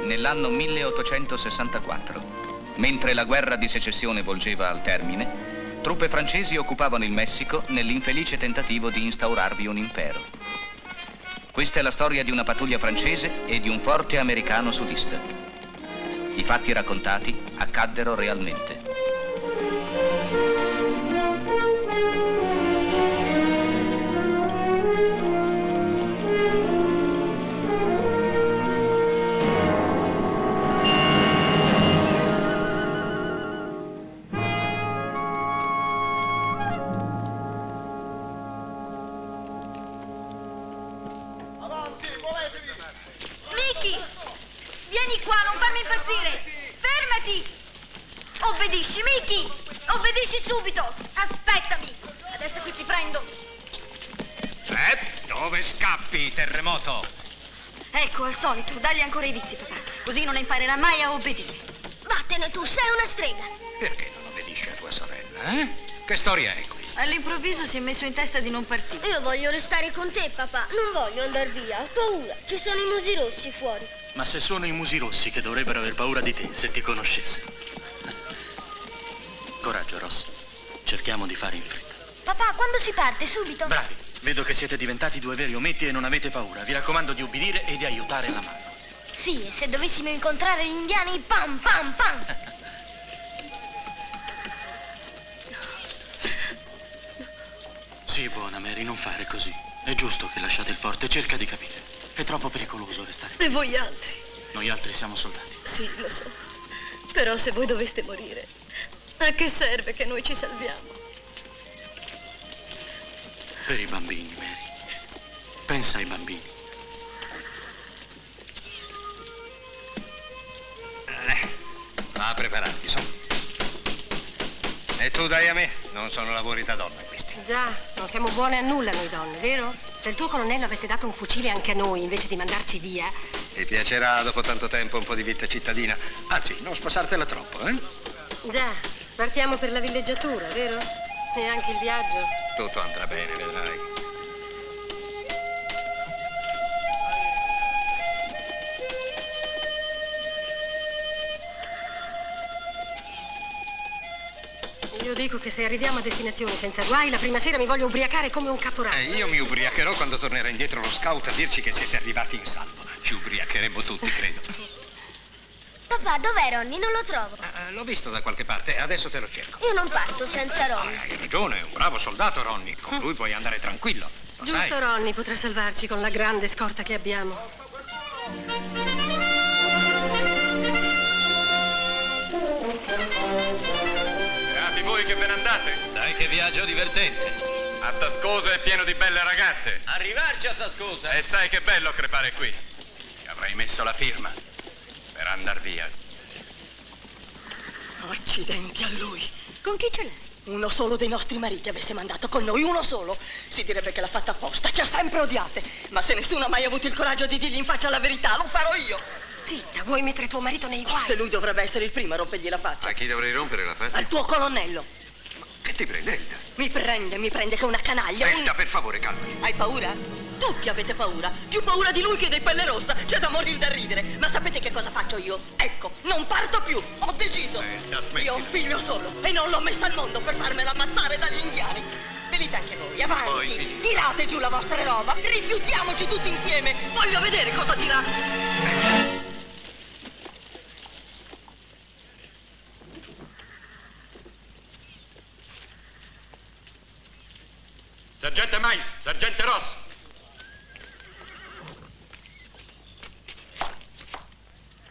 Nell'anno 1864, mentre la guerra di secessione volgeva al termine, truppe francesi occupavano il Messico nell'infelice tentativo di instaurarvi un impero. Questa è la storia di una pattuglia francese e di un forte americano sudista. I fatti raccontati accaddero realmente. Mickey, vieni qua, non farmi impazzire. Fermati. Obbedisci, Mickey. Obbedisci subito. Aspettami. Adesso qui ti prendo. Dove scappi, terremoto? Ecco, al solito, dagli ancora i vizi, papà. Così non imparerà mai a obbedire. Vattene tu, sei una strega. Perché non obbedisci a tua sorella, eh? Che storia è questa? All'improvviso si è messo in testa di non partire. Io voglio restare con te, papà. Non voglio andare via. Ho paura. Ci sono i musi rossi fuori. Ma se sono i musi rossi che dovrebbero aver paura di te, se ti conoscessero. Coraggio, Ross. Cerchiamo di fare in fretta. Papà, quando si parte? Subito? Bravi. Vedo che siete diventati due veri ometti e non avete paura. Vi raccomando di ubbidire e di aiutare la mamma. Sì, e se dovessimo incontrare gli indiani, pam, pam, pam. Sì, buona Mary, non fare così. È giusto che lasciate il forte, cerca di capire. È troppo pericoloso restare qui. E voi altri? Noi altri siamo soldati. Sì, lo so. Però se voi doveste morire, a che serve che noi ci salviamo? Per i bambini, Mary. Pensa ai bambini. Va a prepararti, su. E tu dai a me, non sono lavori da donna questi. Già, non siamo buone a nulla noi donne, vero? Se il tuo colonnello avesse dato un fucile anche a noi invece di mandarci via. Ti piacerà dopo tanto tempo un po' di vita cittadina. Anzi, non sposartela troppo, eh? Già, partiamo per la villeggiatura, vero? E anche il viaggio. Tutto andrà bene, vedrai. Io dico che se arriviamo a destinazione senza guai, la prima sera mi voglio ubriacare come un caporale. Io mi ubriacherò quando tornerà indietro lo scout a dirci che siete arrivati in salvo. Ci ubriacheremo tutti, credo. Papà, dov'è Ronny? Non lo trovo. L'ho visto da qualche parte, adesso te lo cerco. Io non parto senza Ronny. Hai ragione, è un bravo soldato, Ronny. Con lui puoi andare tranquillo. Lo Giusto, sai. Ronny potrà salvarci con la grande scorta che abbiamo. Beati voi che ve ne andate. Sai che viaggio divertente. A Tascosa è pieno di belle ragazze. Arrivarci a Tascosa. E sai che bello crepare qui. Ci avrei messo la firma per andar via. Accidenti a lui. Con chi ce l'hai? Uno solo dei nostri mariti avesse mandato con noi, uno solo. Si direbbe che l'ha fatta apposta, ci ha sempre odiate. Ma se nessuno ha mai avuto il coraggio di dirgli in faccia la verità, lo farò io. Zitta, vuoi mettere tuo marito nei guai? Se lui dovrebbe essere il primo a rompergli la faccia. A chi dovrei rompere la faccia? Al tuo colonnello. Che ti prende, Elda? Mi prende che è una canaglia. Elda, per favore, calmati. Hai paura? Tutti avete paura. Più paura di lui che dei Pelle Rossa. C'è da morire da ridere. Ma sapete che cosa faccio io? Ecco, non parto più. Ho deciso. Smettila. Io ho un figlio solo e non l'ho messa al mondo per farmela ammazzare dagli indiani. Venite anche voi, avanti. Poi- Tirate giù la vostra roba. Rifiutiamoci tutti insieme. Voglio vedere cosa dirà. Sergente Mais, sergente Ross.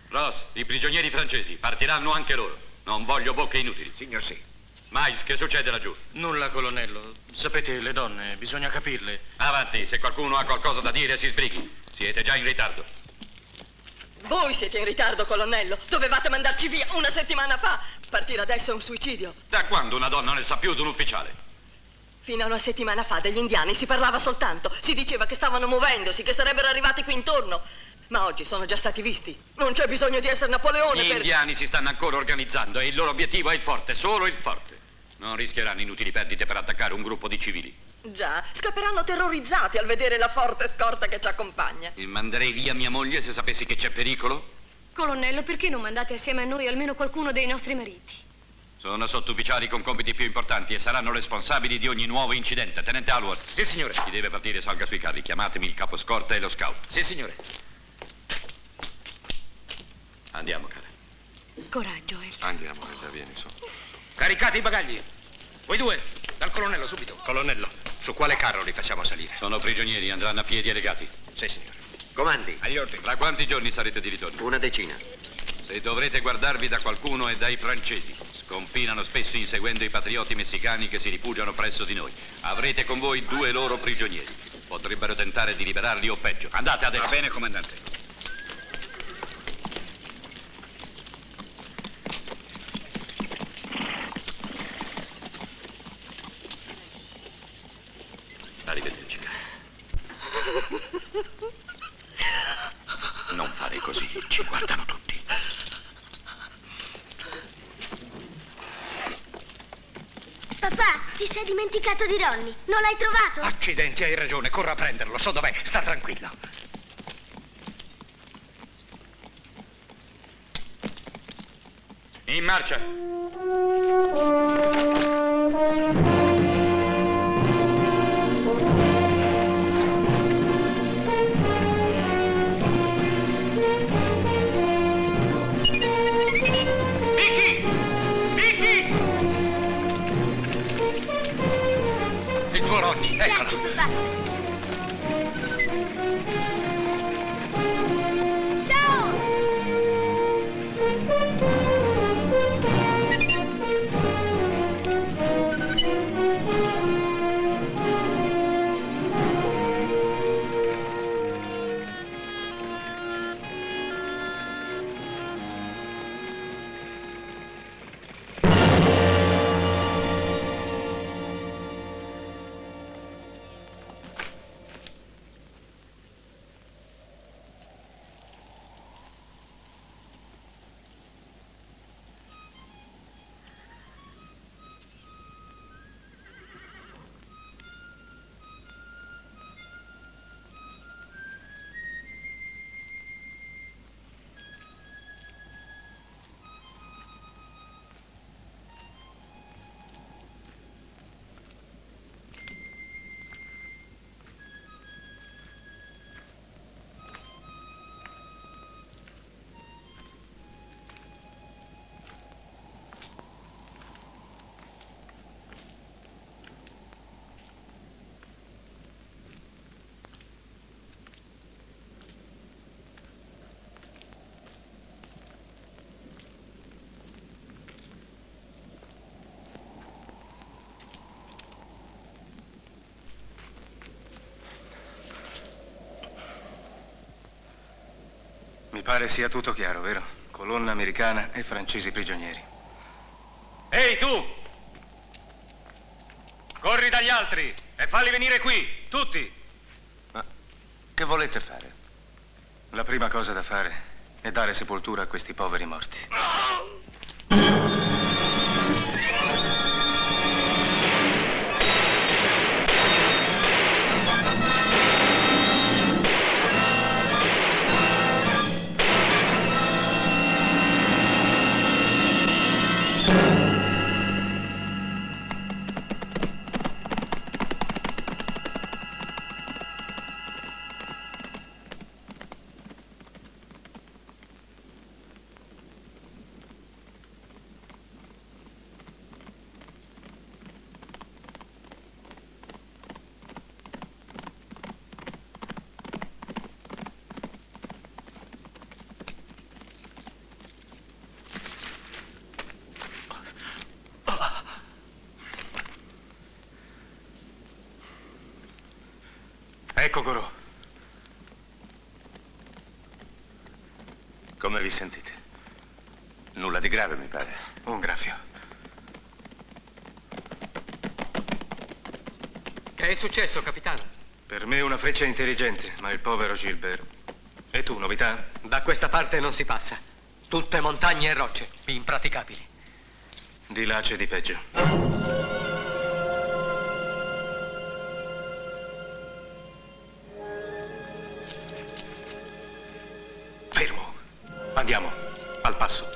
Ross, i prigionieri francesi partiranno anche loro. Non voglio bocche inutili. Signor sì. Mais, che succede laggiù? Nulla, colonnello. Sapete, le donne, bisogna capirle. Avanti, se qualcuno ha qualcosa da dire si sbrighi. Siete già in ritardo. Voi siete in ritardo, colonnello. Dovevate mandarci via una settimana fa. Partire adesso è un suicidio. Da quando una donna ne sa più di un ufficiale? Fino a una settimana fa degli indiani si parlava soltanto. Si diceva che stavano muovendosi, che sarebbero arrivati qui intorno. Ma oggi sono già stati visti. Non c'è bisogno di essere Napoleone Gli per... indiani si stanno ancora organizzando e il loro obiettivo è il forte, solo il forte. Non rischieranno inutili perdite per attaccare un gruppo di civili. Già, scapperanno terrorizzati al vedere la forte scorta che ci accompagna. E manderei via mia moglie se sapessi che c'è pericolo? Colonnello, perché non mandate assieme a noi almeno qualcuno dei nostri mariti? Sono sottufficiali con compiti più importanti e saranno responsabili di ogni nuovo incidente. Tenente Alward. Sì, signore. Chi deve partire salga sui carri. Chiamatemi il capo scorta e lo scout. Sì, signore. Andiamo, cara. Coraggio, Ellie. Andiamo, Elda, vieni su. Caricate i bagagli. Voi due, dal colonnello, subito. Colonnello, su quale carro li facciamo salire? Sono prigionieri, andranno a piedi e legati. Sì, signore. Comandi. Agli ordini. Tra quanti giorni sarete di ritorno? Una decina. Se dovrete guardarvi da qualcuno è dai francesi. Sconfinano spesso inseguendo i patrioti messicani che si rifugiano presso di noi. Avrete con voi 2 loro prigionieri. Potrebbero tentare di liberarli o peggio. Andate adesso. Va bene, comandante. Arrivederci. Non fare così, ci guardano tutti. Papà, ti sei dimenticato di Ronny. Non l'hai trovato? Accidenti, hai ragione, corro a prenderlo. So dov'è, sta tranquillo. In marcia. Il tuo Ronny, eccolo. Grazie, papà. Ciao! Mi pare sia tutto chiaro, vero? Colonna americana e francesi prigionieri. Ehi, tu! Corri dagli altri e falli venire qui, tutti! Ma che volete fare? La prima cosa da fare è dare sepoltura a questi poveri morti. Ecco, Gorò. Come vi sentite? Nulla di grave, mi pare. Un graffio. Che è successo, capitano? Per me una freccia intelligente, ma il povero Gilbert. E tu, novità? Da questa parte non si passa. Tutte montagne e rocce, impraticabili. Di là c'è di peggio. Andiamo, al passo.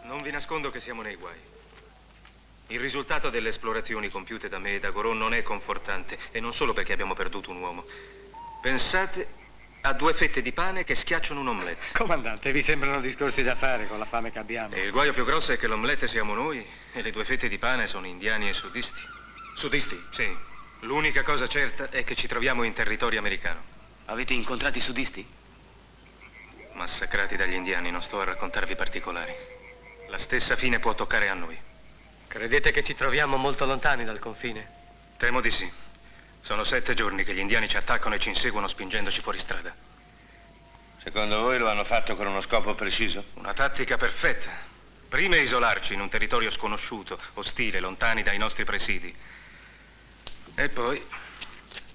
Non vi nascondo che siamo nei guai. Il risultato delle esplorazioni compiute da me e da Goron non è confortante, e non solo perché abbiamo perduto un uomo. Pensate a 2 fette di pane che schiacciano un omelette. Comandante, vi sembrano discorsi da fare con la fame che abbiamo. E il guaio più grosso è che l'omelette siamo noi e le 2 fette di pane sono indiani e sudisti. Sudisti? Sì. L'unica cosa certa è che ci troviamo in territorio americano. Avete incontrato i sudisti? Massacrati dagli indiani, non sto a raccontarvi particolari. La stessa fine può toccare a noi. Credete che ci troviamo molto lontani dal confine? Temo di sì. Sono 7 giorni che gli indiani ci attaccano e ci inseguono spingendoci fuori strada. Secondo voi lo hanno fatto con uno scopo preciso? Una tattica perfetta. Prima isolarci in un territorio sconosciuto, ostile, lontani dai nostri presidi. E poi,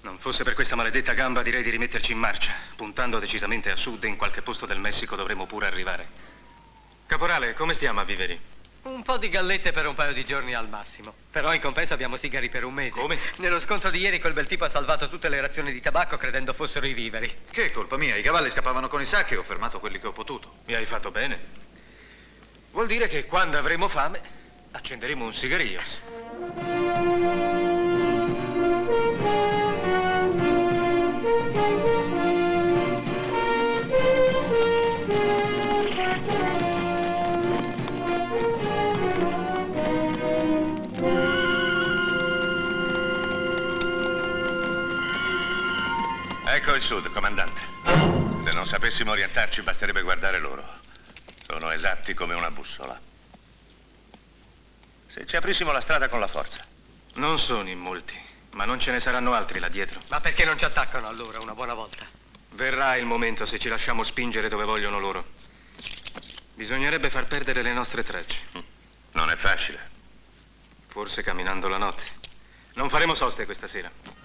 non fosse per questa maledetta gamba, direi di rimetterci in marcia, puntando decisamente a sud e in qualche posto del Messico dovremo pure arrivare. Caporale, come stiamo a Viveri? Un po' di gallette per un paio di giorni al massimo. Però in compenso abbiamo sigari per un mese. Come? Nello scontro di ieri quel bel tipo ha salvato tutte le razioni di tabacco credendo fossero i viveri. Che è colpa mia? I cavalli scappavano con i sacchi e ho fermato quelli che ho potuto. Mi hai fatto bene. Vuol dire che quando avremo fame accenderemo un sigarios. Ecco il sud, comandante. Se non sapessimo orientarci, basterebbe guardare loro. Sono esatti come una bussola. Se ci aprissimo la strada con la forza. Non sono in molti, ma non ce ne saranno altri là dietro. Ma perché non ci attaccano allora una buona volta? Verrà il momento se ci lasciamo spingere dove vogliono loro. Bisognerebbe far perdere le nostre tracce. Non è facile. Forse camminando la notte. Non faremo soste questa sera.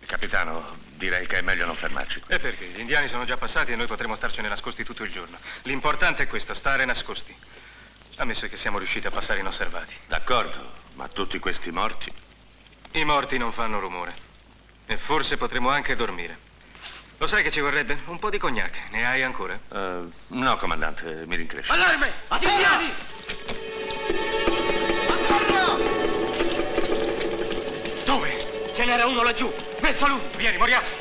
Capitano, direi che è meglio non fermarci qui. E perché? Gli indiani sono già passati e noi potremo starcene nascosti tutto il giorno. L'importante è questo, stare nascosti. Ammesso che siamo riusciti a passare inosservati. D'accordo, ma tutti questi morti? I morti non fanno rumore. E forse potremo anche dormire. Lo sai che ci vorrebbe? Un po' di cognac. Ne hai ancora? No, comandante, mi rincresce. Allarme! Indiani! n'era uno laggiù. Verso lui. Vieni, Morias.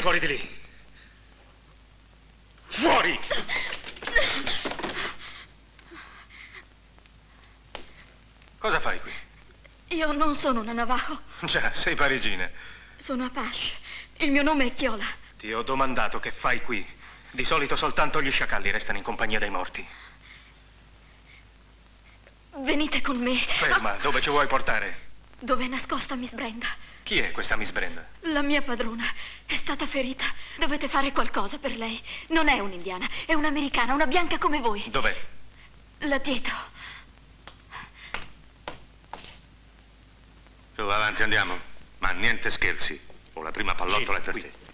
Fuori di lì. Fuori! Cosa fai qui? Io non sono una Navajo. Già, sei parigina. Sono Apache. Il mio nome è Chiola. Ti ho domandato che fai qui. Di solito soltanto gli sciacalli restano in compagnia dei morti. Venite con me. Ferma, dove ci vuoi portare? Dove è nascosta Miss Brenda? Chi è questa Miss Brenda? La mia padrona è stata ferita. Dovete fare qualcosa per lei. Non è un'indiana, è un'americana, una bianca come voi. Dov'è? Là dietro. Su, avanti, andiamo. Ma niente scherzi. Ho la prima pallottola per te.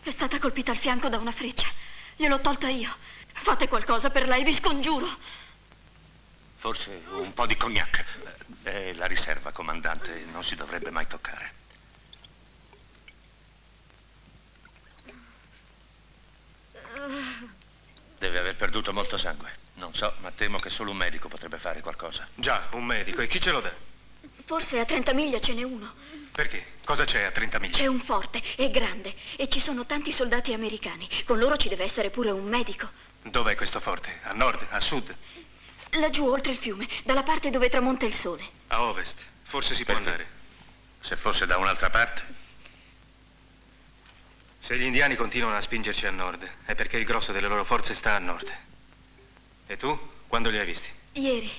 È stata colpita al fianco da una freccia. Gliel'ho tolta io. Fate qualcosa per lei, vi scongiuro. Forse un po' di cognac. È la riserva, comandante. Non si dovrebbe mai toccare. Deve aver perduto molto sangue. Non so, ma temo che solo un medico potrebbe fare qualcosa. Già, un medico. E chi ce lo dà? Forse a 30 miglia ce n'è uno. Perché? Cosa c'è a 30 miglia? C'è un forte, è grande e ci sono tanti soldati americani. Con loro ci deve essere pure un medico. Dov'è questo forte? A nord? A sud? Laggiù oltre il fiume, dalla parte dove tramonta il sole. A ovest. Forse si può andare. Se fosse da un'altra parte? Se gli indiani continuano a spingerci a nord, è perché il grosso delle loro forze sta a nord. E tu? Quando li hai visti? Ieri.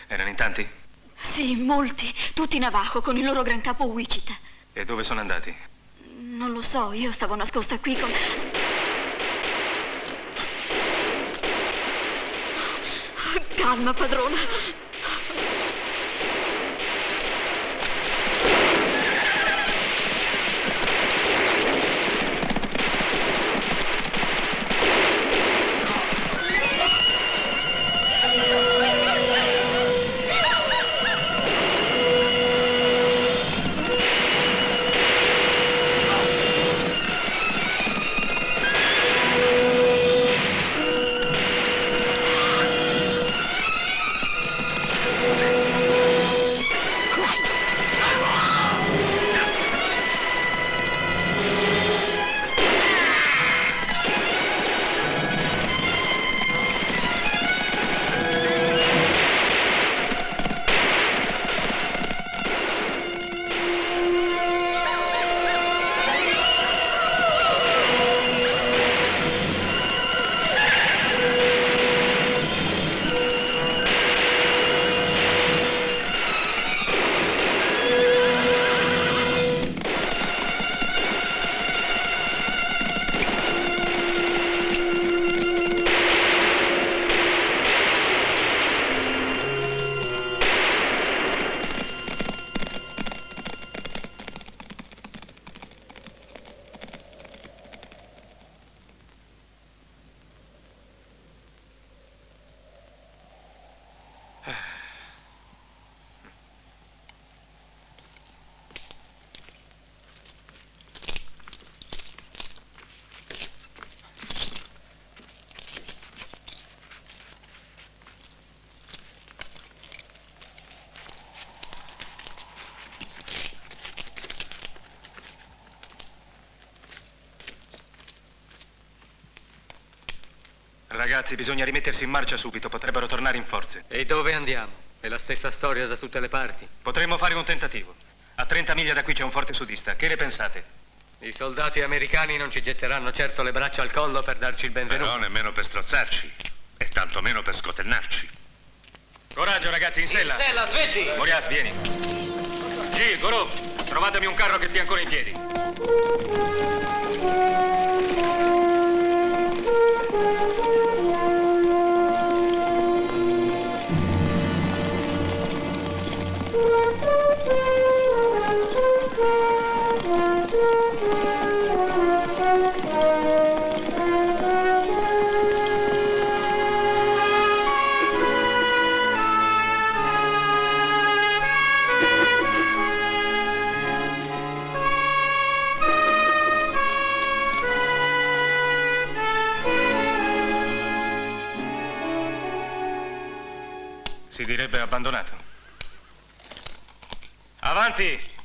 Erano in tanti? Sì, molti. Tutti Navajo, con il loro gran capo Wichita. E dove sono andati? Non lo so, io stavo nascosta qui con... Calma, padrona. Ragazzi, bisogna rimettersi in marcia subito, potrebbero tornare in forze. E dove andiamo? È la stessa storia da tutte le parti. Potremmo fare un tentativo. A 30 miglia da qui c'è un forte sudista, che ne pensate? I soldati americani non ci getteranno certo le braccia al collo per darci il benvenuto. No, nemmeno per strozzarci. E tantomeno per scotennarci. Coraggio, ragazzi, in sella. In sella, svetti! Morias, vieni. Gil, Gorò, trovatemi un carro che stia ancora in piedi. Si direbbe abbandonato. Avanti!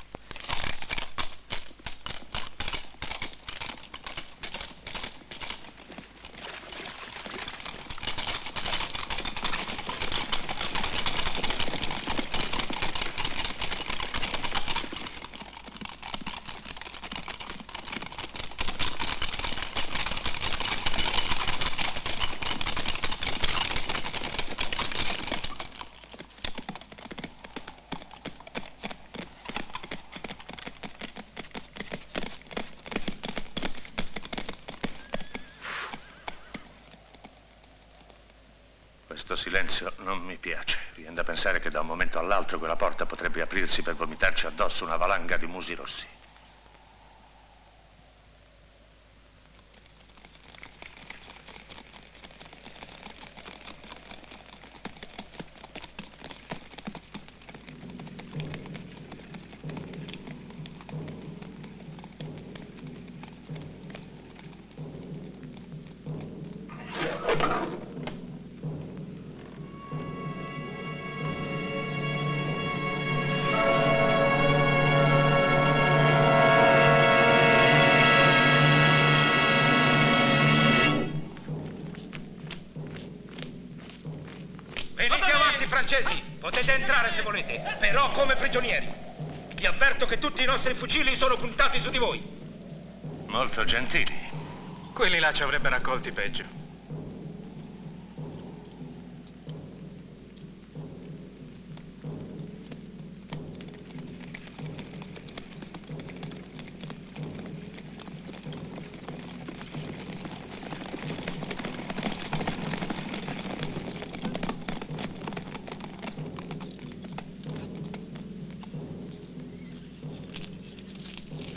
Questo silenzio non mi piace. Viene da pensare che da un momento all'altro quella porta potrebbe aprirsi per vomitarci addosso una valanga di musi rossi. Francesi, potete entrare se volete, però come prigionieri. Vi avverto che tutti i nostri fucili sono puntati su di voi. Molto gentili. Quelli là ci avrebbero accolti peggio.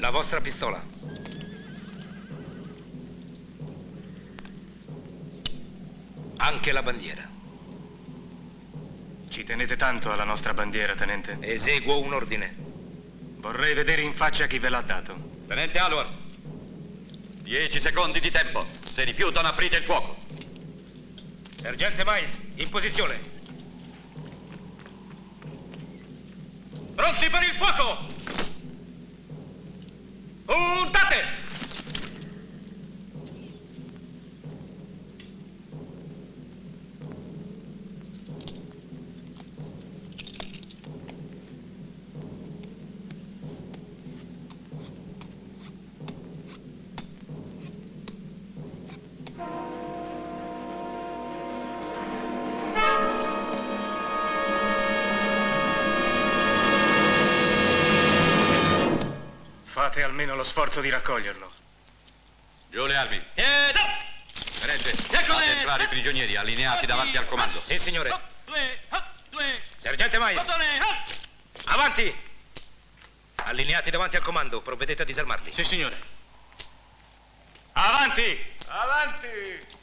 La vostra pistola. Anche la bandiera. Ci tenete tanto alla nostra bandiera, tenente? Eseguo un ordine. Vorrei vedere in faccia chi ve l'ha dato. Tenente Alwar, 10 secondi di tempo. Se rifiutano, aprite il fuoco. Sergente Mais, in posizione. Pronti per il fuoco! Puntate! Fate almeno lo sforzo di raccoglierlo. Giù le armi. Tenente, fate entrare i prigionieri allineati davanti al comando. Sì, signore. Sergente Mais. Avanti! Allineati davanti al comando, provvedete a disarmarli. Sì, signore. Avanti! Avanti!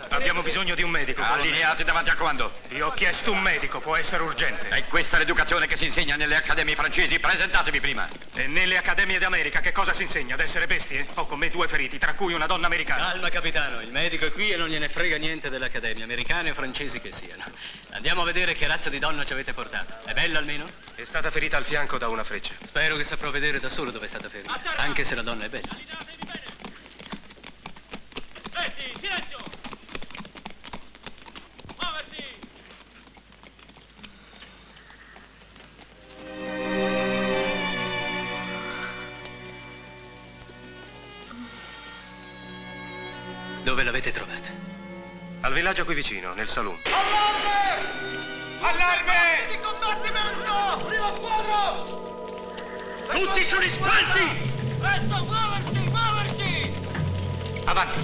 Abbiamo bisogno di un medico. Allineati davanti al comando. Io ho chiesto un medico, può essere urgente. È questa l'educazione che si insegna nelle accademie francesi? Presentatevi prima. E nelle accademie d'America che cosa si insegna? Ad essere bestie? Ho con me 2 feriti, tra cui una donna americana. Calma, capitano. Il medico è qui e non gliene frega niente dell'Accademia, americane o francesi che siano. Andiamo a vedere che razza di donna ci avete portato. È bella almeno? È stata ferita al fianco da una freccia. Spero che saprò vedere da solo dove è stata ferita, anche se la donna è bella. Silenzio! Muoversi! Dove l'avete trovata? Al villaggio qui vicino, nel saloon. Allarme! Di combattimento! Prima squadra! Tutti sugli spalti! Presto, muoversi, muoversi! Avanti!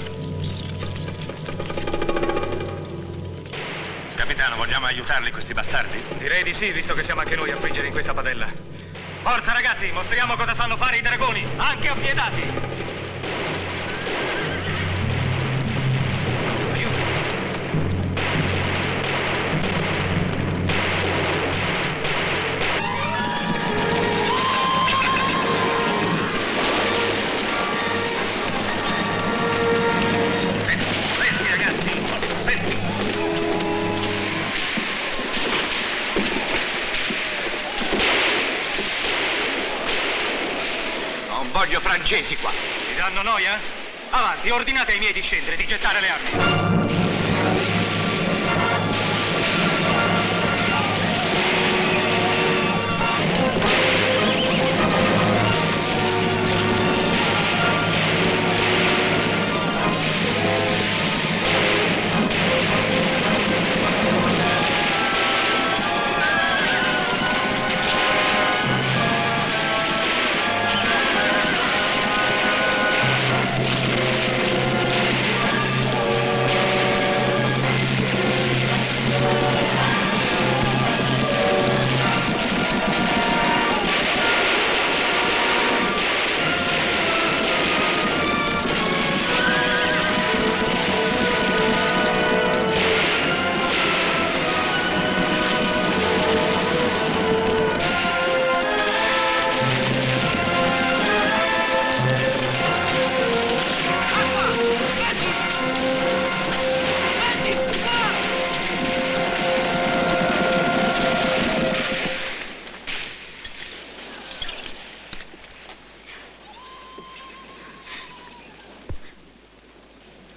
Capitano, vogliamo aiutarli questi bastardi? Direi di sì, visto che siamo anche noi a friggere in questa padella. Forza ragazzi, mostriamo cosa sanno fare i dragoni, anche appiedati! Voglio francesi qua. Ti danno noia? Avanti, ordinate ai miei di scendere, di gettare le armi.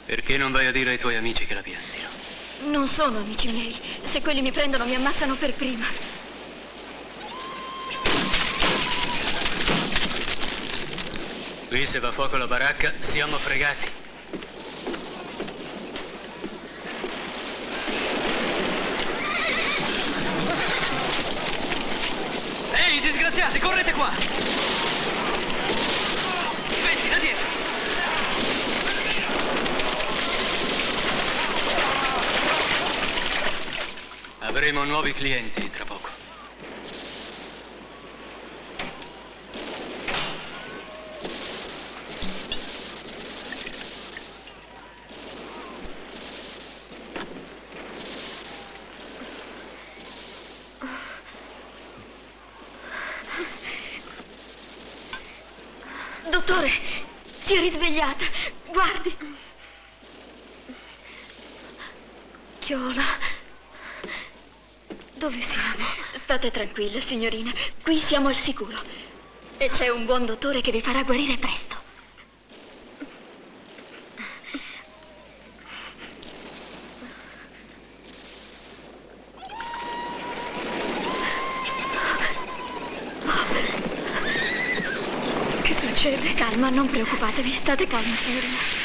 Perché non vai a dire ai tuoi amici che la piantino? Non sono amici miei. Se quelli mi prendono mi ammazzano per prima. Qui se va a fuoco la baracca siamo fregati. Ehi, disgraziati, correte qua! Vedi, da dietro! Avremo nuovi clienti tra poco. Dottore, si è risvegliata. Guardi. Chiola. Dove siamo? State tranquilla, signorina. Qui siamo al sicuro. E c'è un buon dottore che vi farà guarire presto. Che succede? Calma, non preoccupatevi. State calma, signorina.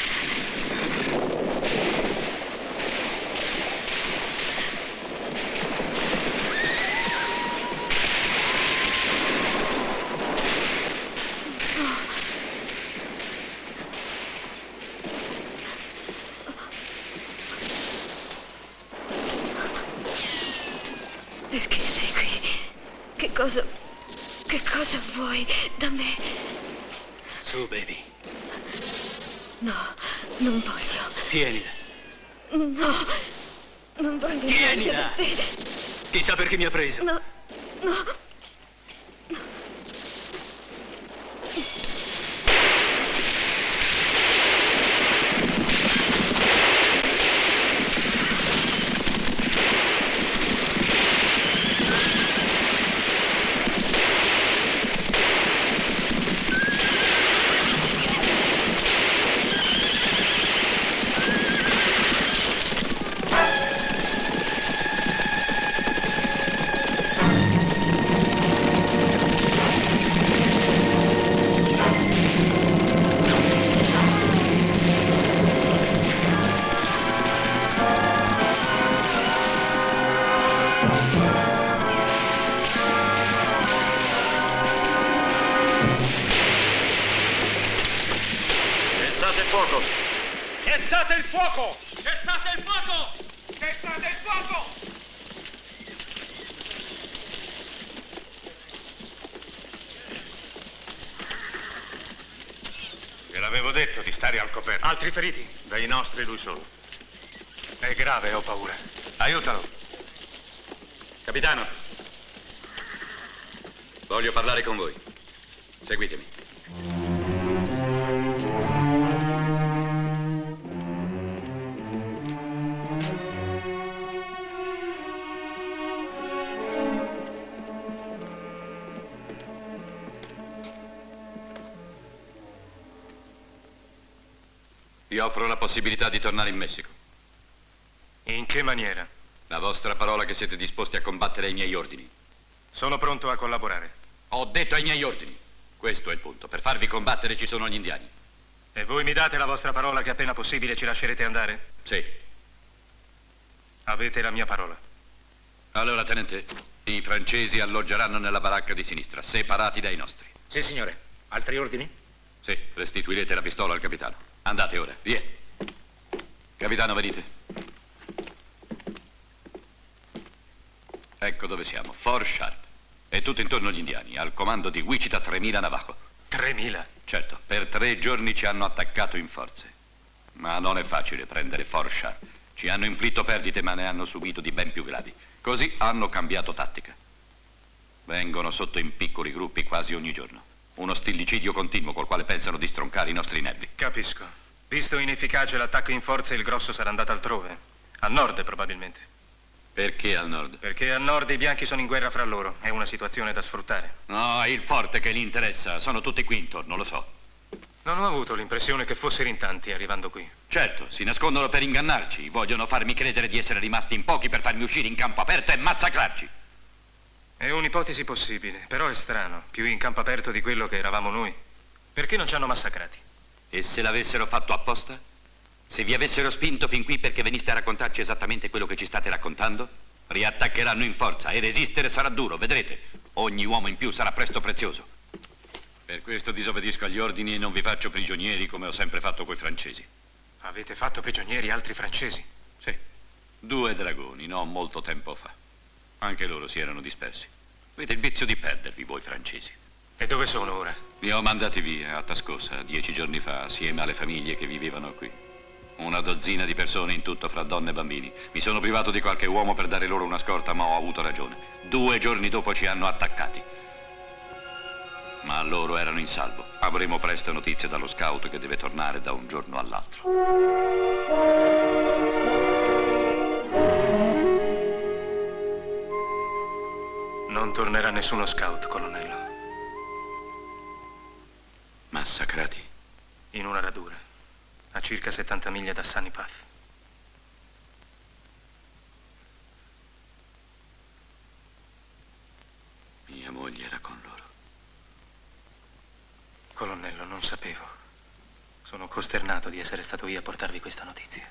Perché sei qui? Che cosa vuoi da me? Su, baby. No, non voglio. Tienila. No, non voglio. Tienila! Chissà perché mi ha preso. No, no. fuoco! Cessate il fuoco! Cessate il fuoco! Cessate il fuoco! Ve l'avevo detto di stare al coperto. Altri feriti? Dai nostri lui solo. È grave, ho paura. Aiutalo. Capitano, voglio parlare con voi. Seguitemi. Vi offro la possibilità di tornare in Messico. In che maniera? La vostra parola che siete disposti a combattere ai miei ordini. Sono pronto a collaborare. Ho detto ai miei ordini. Questo è il punto. Per farvi combattere ci sono gli indiani. E voi mi date la vostra parola che appena possibile ci lascerete andare? Sì. Avete la mia parola. Allora, tenente, i francesi alloggeranno nella baracca di sinistra, separati dai nostri. Sì, signore. Altri ordini? Sì, restituirete la pistola al capitano. Andate ora, via. Capitano, venite. Ecco dove siamo, Fort Sharp. E tutto intorno gli indiani, al comando di Wichita 3000 Navajo. 3000? Certo, per 3 giorni ci hanno attaccato in forze. Ma non è facile prendere Fort Sharp. Ci hanno inflitto perdite, ma ne hanno subito di ben più gravi. Così hanno cambiato tattica. Vengono sotto in piccoli gruppi quasi ogni giorno. Uno stillicidio continuo col quale pensano di stroncare i nostri nervi. Capisco. Visto inefficace l'attacco in forza, il grosso sarà andato altrove. A nord, probabilmente. Perché al nord? Perché a nord i bianchi sono in guerra fra loro. È una situazione da sfruttare. No, è il forte che li interessa. Sono tutti qui intorno, lo so. Non ho avuto l'impressione che fossero in tanti arrivando qui. Certo, si nascondono per ingannarci. Vogliono farmi credere di essere rimasti in pochi per farmi uscire in campo aperto e massacrarci. È un'ipotesi possibile, però è strano. Più in campo aperto di quello che eravamo noi. Perché non ci hanno massacrati? E se l'avessero fatto apposta? Se vi avessero spinto fin qui perché veniste a raccontarci esattamente quello che ci state raccontando? Riattaccheranno in forza e resistere sarà duro, vedrete. Ogni uomo in più sarà presto prezioso. Per questo disobbedisco agli ordini e non vi faccio prigionieri come ho sempre fatto coi francesi. Avete fatto prigionieri altri francesi? Sì, 2 dragoni, non molto tempo fa. Anche loro si erano dispersi. Avete il vizio di perdervi voi francesi. E dove sono ora? Li ho mandati via a Tascosa 10 giorni fa, assieme alle famiglie che vivevano qui. Una dozzina di persone in tutto, fra donne e bambini. Mi sono privato di qualche uomo per dare loro una scorta, ma ho avuto ragione. 2 giorni dopo ci hanno attaccati. Ma loro erano in salvo. Avremo presto notizie dallo scout che deve tornare da un giorno all'altro. Non tornerà nessuno scout, colonnello. Massacrati? In una radura, a circa 70 miglia da Sunny Path. Mia moglie era con loro. Colonnello, non sapevo. Sono costernato di essere stato io a portarvi questa notizia.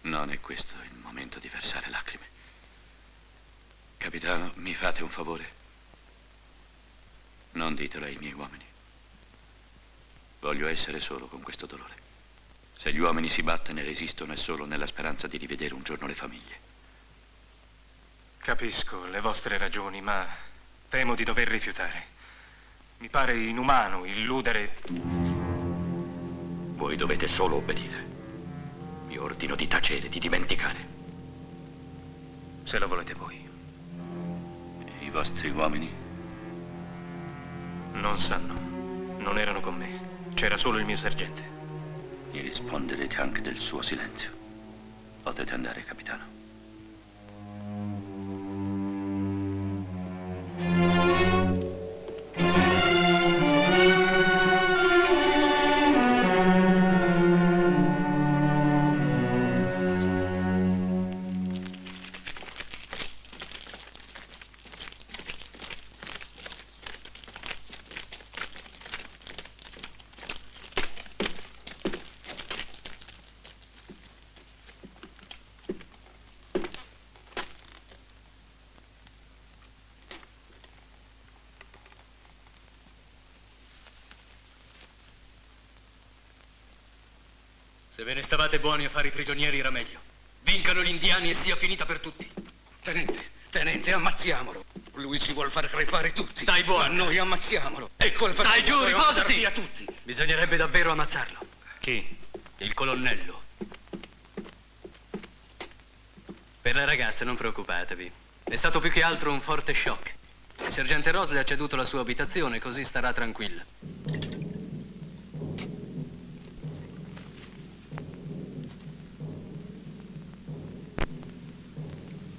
Non è questo il momento di versare lacrime. Capitano, mi fate un favore? Non ditelo ai miei uomini. Voglio essere solo con questo dolore. Se gli uomini si battono e resistono è solo nella speranza di rivedere un giorno le famiglie. Capisco le vostre ragioni, ma temo di dover rifiutare. Mi pare inumano illudere... Voi dovete solo obbedire. Vi ordino di tacere, di dimenticare. Se lo volete voi. E i vostri uomini? Non sanno. Non erano con me. C'era solo il mio sergente. Gli risponderete anche del suo silenzio. Potete andare, capitano. Se ve ne stavate buoni a fare i prigionieri era meglio. Vincano gli indiani e sia finita per tutti. Tenente, ammazziamolo. Lui ci vuol far crepare tutti. Stai buono. Ma noi ammazziamolo. È colpa Stai sua, giù, dovevamo dar riposati. via tutti. Bisognerebbe davvero ammazzarlo. Chi? Il colonnello. Per la ragazza non preoccupatevi. È stato più che altro un forte shock. Il sergente Ross le ha ceduto la sua abitazione, così starà tranquilla.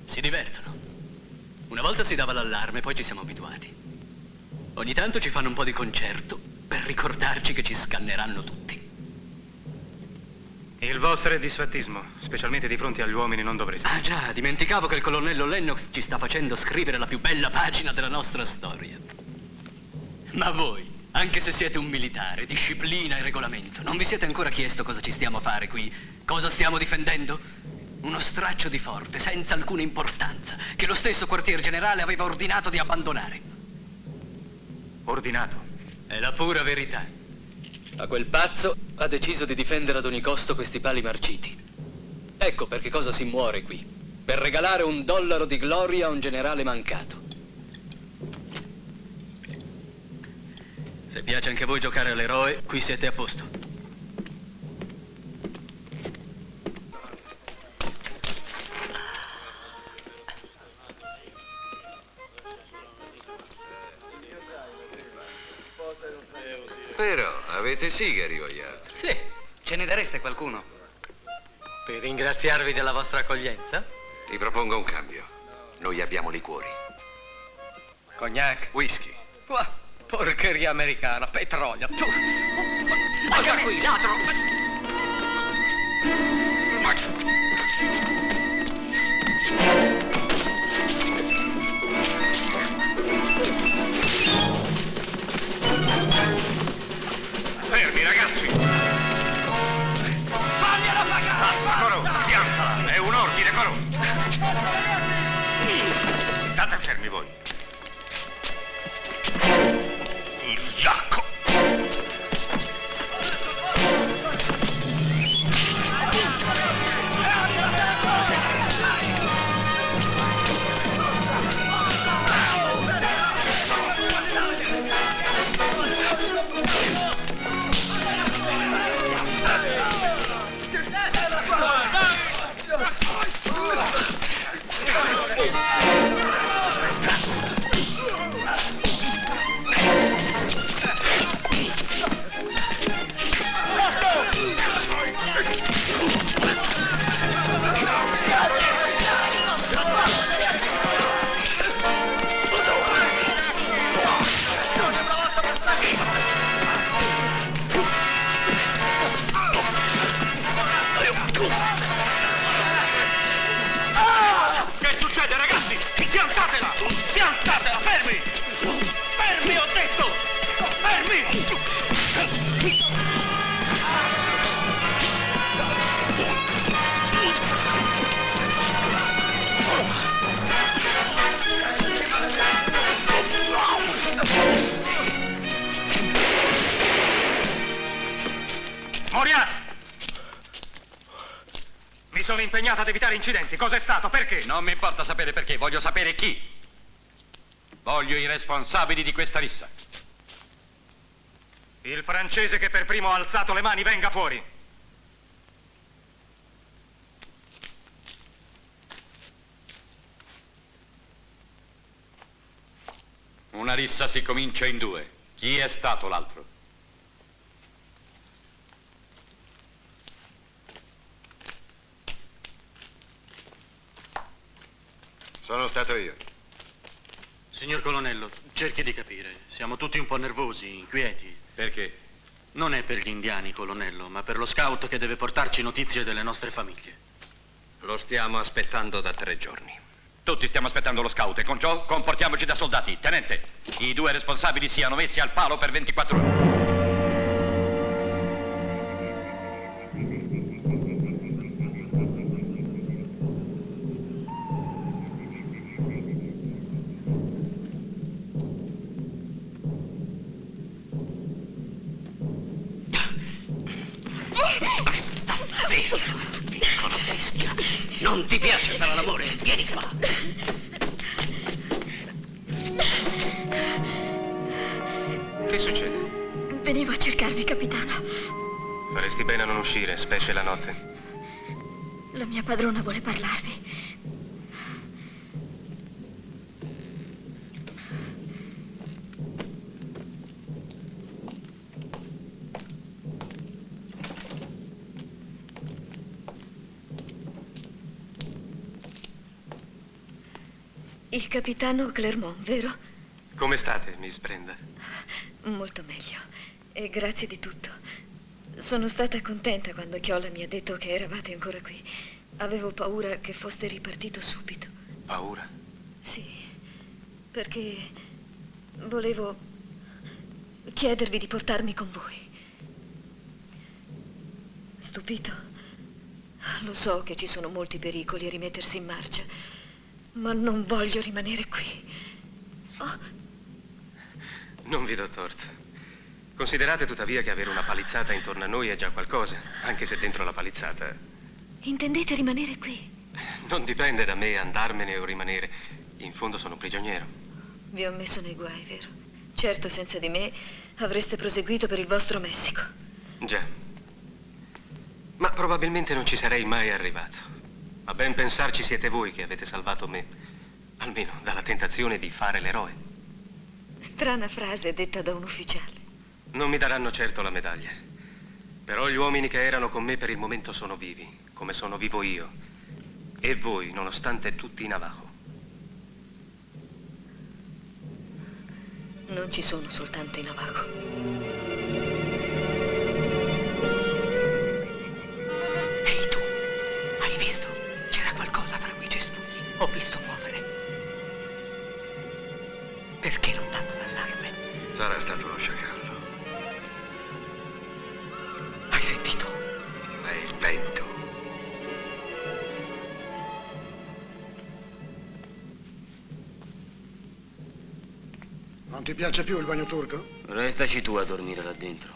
Si divertono. Una volta si dava l'allarme, poi ci siamo abituati. Ogni tanto ci fanno un po' di concerto per ricordarci che ci scanneranno tutti. Il vostro è disfattismo, specialmente di fronte agli uomini non dovreste. Ah già, dimenticavo che il colonnello Lennox ci sta facendo scrivere la più bella pagina della nostra storia. Ma voi, anche se siete un militare, disciplina e regolamento, non vi siete ancora chiesto cosa ci stiamo a fare qui? Cosa stiamo difendendo? Uno straccio di forte, senza alcuna importanza, che lo stesso quartier generale aveva ordinato di abbandonare. Ordinato? È la pura verità. Ma quel pazzo ha deciso di difendere ad ogni costo questi pali marciti. Ecco perché cosa si muore qui. Per regalare $1 di gloria a un generale mancato. Se piace anche a voi giocare all'eroe, qui siete a posto. Però avete sigari, vogliate? Sì, ce ne dareste qualcuno? Per ringraziarvi della vostra accoglienza? Ti propongo un cambio. Noi abbiamo liquori. Cognac? Whisky. Porcheria americana, petrolio. Tu! Lascia qui, ladro! Fermi, ragazzi! Fagliela pagare! Basta, Coro! Piantala! È un ordine, Coro! State fermi voi! Vigliacco! Che succede, ragazzi? Piantatela! Piantatela! Fermi! Fermi, ho detto! Fermi! Morias! Mi sono impegnato ad evitare incidenti. Cos'è stato? Perché? Non mi importa sapere perché, voglio sapere chi. Voglio i responsabili di questa rissa. Il francese che per primo ha alzato le mani venga fuori. Una rissa si comincia in due. Chi è stato l'altro? Sono stato io. Signor colonnello, cerchi di capire. Siamo tutti un po' nervosi, inquieti. Perché? Non è per gli indiani, colonnello, ma per lo scout che deve portarci notizie delle nostre famiglie. Lo stiamo aspettando da 3 giorni. Tutti stiamo aspettando lo scout e con ciò comportiamoci da soldati. Tenente, i 2 responsabili siano messi al palo per 24 ore. Piccola bestia, non ti piace fare l'amore? Vieni qua. Che succede? Venivo a cercarvi, capitano. Faresti bene a non uscire, specie la notte. La mia padrona vuole parlarvi. Il capitano Clermont, vero? Come state, Miss Brenda? Molto meglio. E grazie di tutto. Sono stata contenta quando Chiola mi ha detto che eravate ancora qui. Avevo paura che foste ripartito subito. Paura? Sì, perché volevo chiedervi di portarmi con voi. Stupito? Lo so che ci sono molti pericoli a rimettersi in marcia, ma non voglio rimanere qui. Oh. Non vi do torto. Considerate tuttavia che avere una palizzata intorno a noi è già qualcosa, anche se dentro la palizzata... Intendete rimanere qui? Non dipende da me andarmene o rimanere. In fondo sono prigioniero. Vi ho messo nei guai, vero? Certo, senza di me avreste proseguito per il vostro Messico. Già. Ma probabilmente non ci sarei mai arrivato. A ben pensarci siete voi che avete salvato me, almeno dalla tentazione di fare l'eroe. Strana frase detta da un ufficiale. Non mi daranno certo la medaglia. Però gli uomini che erano con me per il momento sono vivi, come sono vivo io. E voi, nonostante tutti i Navajo. Non ci sono soltanto i Navajo. Ehi tu, hai visto? C'era qualcosa fra quei cespugli. Ho visto muovere. Perché non danno l'allarme? Sarà stato uno sciacallo. Hai sentito? È il vento. Non ti piace più il bagno turco? Restaci tu a dormire là dentro.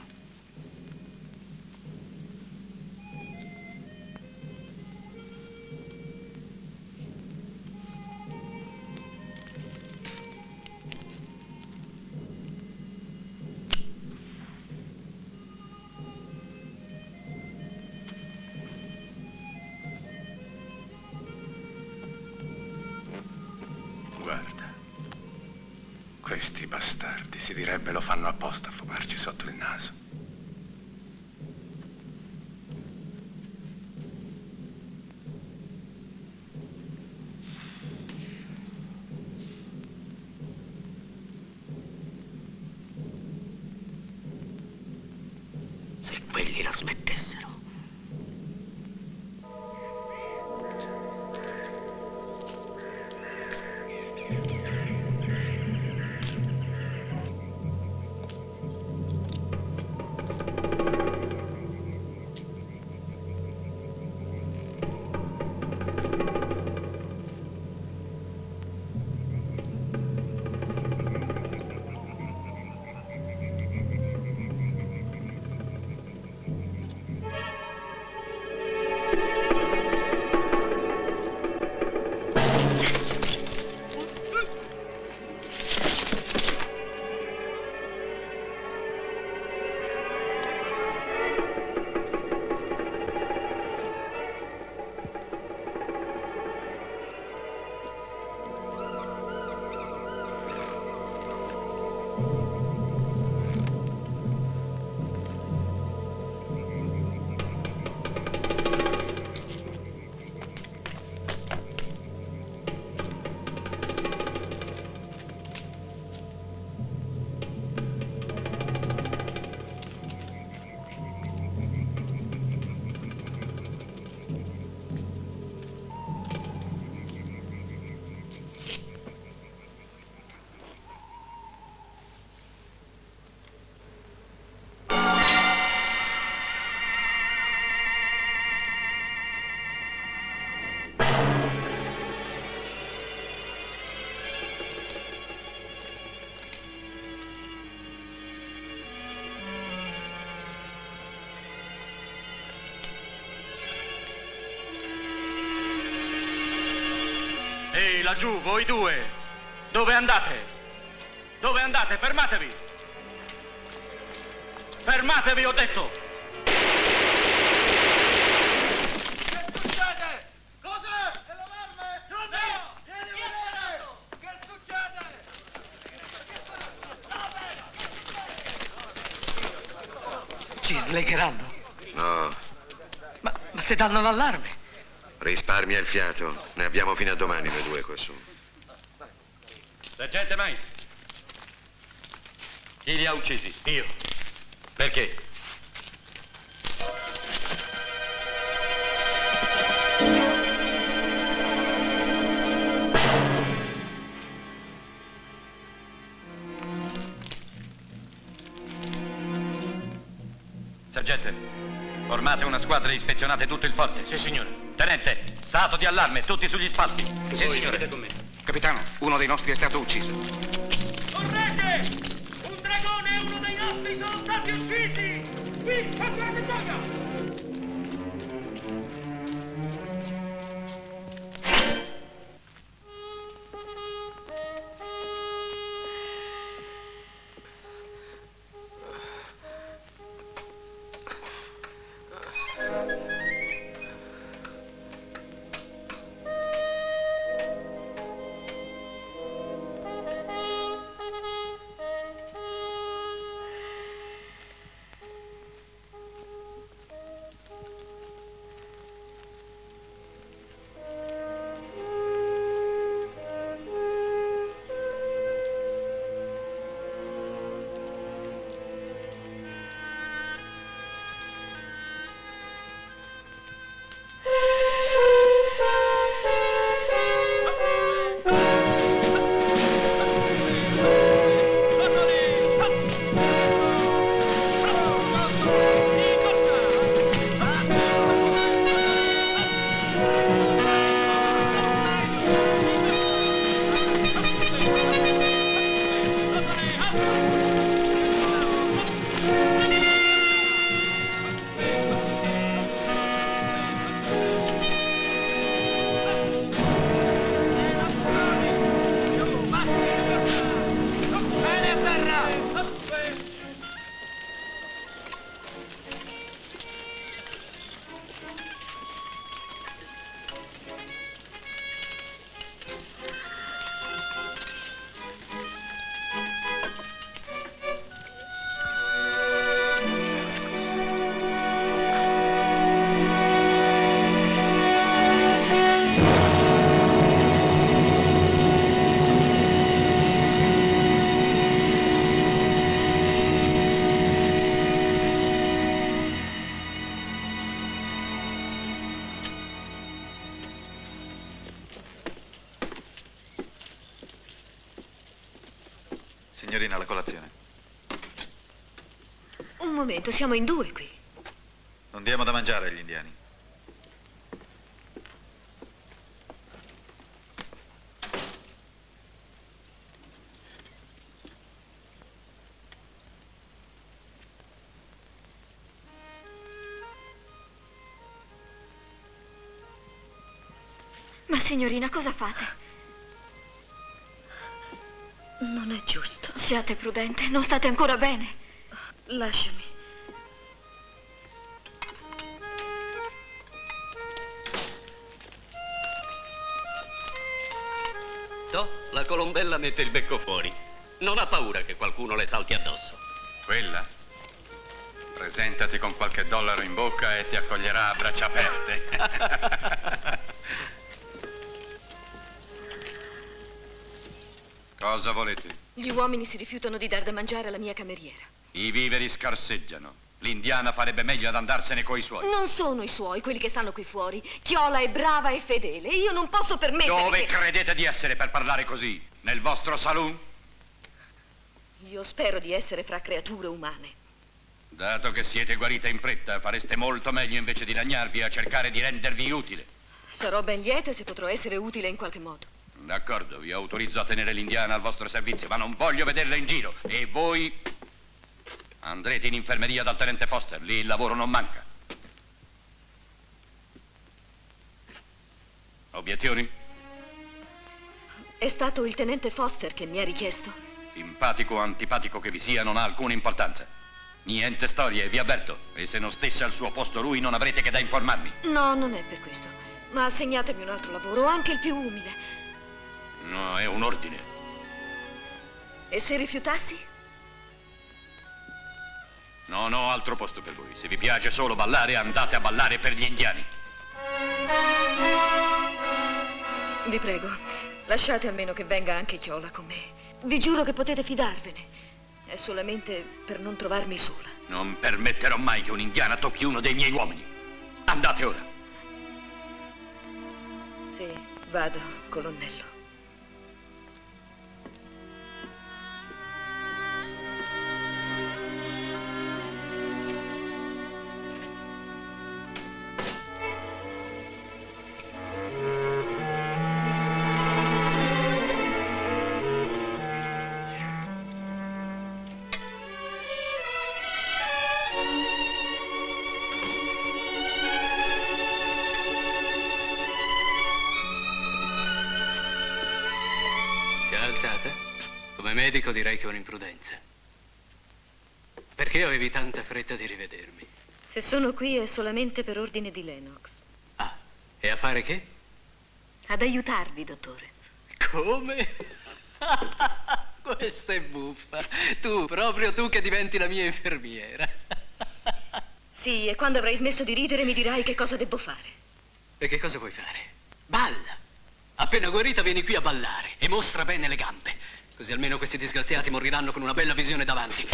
Guarda, questi bastardi, si direbbe, lo fanno apposta a fumarci sotto il naso. Se quelli la smettessero. Ehi, laggiù, voi due! Dove andate? Dove andate? Fermatevi! Fermatevi, ho detto! Che succede? Cos'è? È l'allarme! Vieni a vedere! Che succede? Ci slegheranno. No, Ma se danno l'allarme? risparmia il fiato. Ne abbiamo fino a domani noi due quassù. Sergente Mais, chi li ha uccisi? Io. Perché? Sergente, formate una squadra e ispezionate tutto il forte. Sì, signore. Tenente, stato di allarme, tutti sugli spalti. Sì, signore. Con me. Capitano, uno dei nostri è stato ucciso. Correte! Un dragone e uno dei nostri sono stati uccisi! Qui, fate la vittoria! Signorina, la colazione. Un momento, siamo in due qui. Non diamo da mangiare agli indiani. Ma signorina, cosa fate? Non è giusto. Siate prudente, non state ancora bene. Lasciami. Toh, la colombella mette il becco fuori. Non ha paura che qualcuno le salti addosso. Quella? Presentati con qualche dollaro in bocca e ti accoglierà a braccia aperte. Cosa volete? Gli uomini si rifiutano di dar da mangiare alla mia cameriera. I viveri scarseggiano. L'indiana farebbe meglio ad andarsene coi suoi. Non sono i suoi, quelli che stanno qui fuori. Chiola è brava e fedele. Io non posso permettere Dove che... credete di essere per parlare così? Nel vostro saloon? Io spero di essere fra creature umane. Dato che siete guarita in fretta, fareste molto meglio invece di lagnarvi a cercare di rendervi utile. Sarò ben lieta se potrò essere utile in qualche modo. D'accordo, vi autorizzo a tenere l'indiana al vostro servizio, ma non voglio vederla in giro. E voi andrete in infermeria dal tenente Foster, lì il lavoro non manca. Obiezioni? È stato il tenente Foster che mi ha richiesto. Simpatico o antipatico che vi sia non ha alcuna importanza. Niente storie, vi avverto. E se non stesse al suo posto lui non avrete che da informarmi. No, non è per questo. Ma assegnatemi un altro lavoro, anche il più umile. No, è un ordine. E se rifiutassi? Non ho altro posto per voi. Se vi piace solo ballare, andate a ballare per gli indiani. Vi prego, lasciate almeno che venga anche Chiola con me. Vi giuro che potete fidarvene. È solamente per non trovarmi sola. Non permetterò mai che un'indiana tocchi uno dei miei uomini. Andate ora. Sì, vado, colonnello. Come medico direi che è un'imprudenza. Perché avevi tanta fretta di rivedermi? Se sono qui è solamente per ordine di Lennox. Ah, e a fare che? Ad aiutarvi, dottore. Come? Questa è buffa. Tu, proprio tu che diventi la mia infermiera. Sì, e quando avrai smesso di ridere mi dirai che cosa devo fare. E che cosa vuoi fare? Balla! Appena guarita vieni qui a ballare e mostra bene le gambe. Così almeno questi disgraziati moriranno con una bella visione davanti.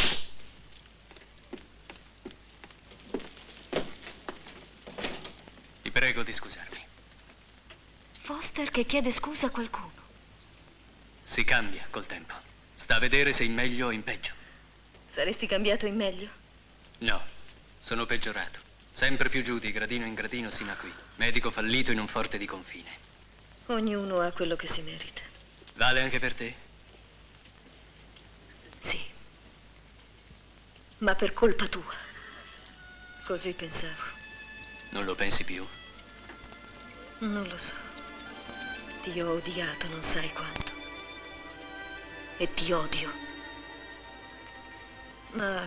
Vi prego di scusarmi. Foster che chiede scusa a qualcuno. Si cambia col tempo. Sta a vedere se in meglio o in peggio. Saresti cambiato in meglio? No, sono peggiorato. Sempre più giù di gradino in gradino sino a qui. Medico fallito in un forte di confine. Ognuno ha quello che si merita. Vale anche per te? Sì. Ma per colpa tua. Così pensavo. Non lo pensi più? Non lo so. Ti ho odiato non sai quanto. E ti odio. Ma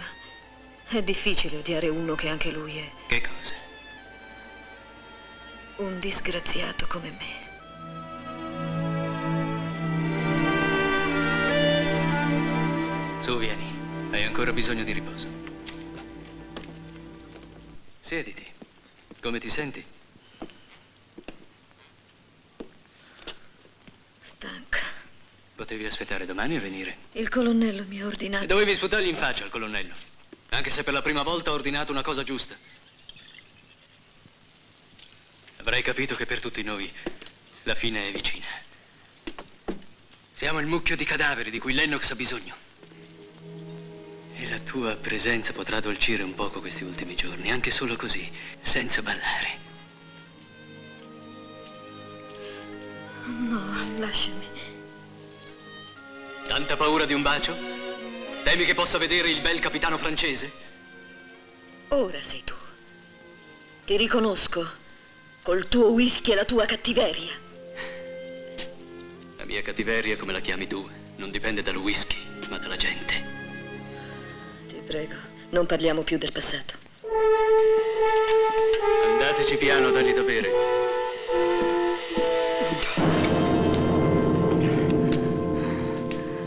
è difficile odiare uno che anche lui è Che cosa? un disgraziato come me. Su, vieni. Hai ancora bisogno di riposo. Siediti. Come ti senti? Stanca. Potevi aspettare domani a venire. Il colonnello mi ha ordinato. E dovevi sputargli in faccia al colonnello. Anche se per la prima volta ha ordinato una cosa giusta. Avrei capito che per tutti noi la fine è vicina. Siamo il mucchio di cadaveri di cui Lennox ha bisogno. E la tua presenza potrà addolcire un poco questi ultimi giorni, anche solo così, senza ballare. No, lasciami. Tanta paura di un bacio? Temi che possa vedere il bel capitano francese? Ora sei tu. Ti riconosco col tuo whisky e la tua cattiveria. La mia cattiveria, come la chiami tu, non dipende dal whisky, ma dalla gente. Ti prego, non parliamo più del passato. Andateci piano a dargli da bere.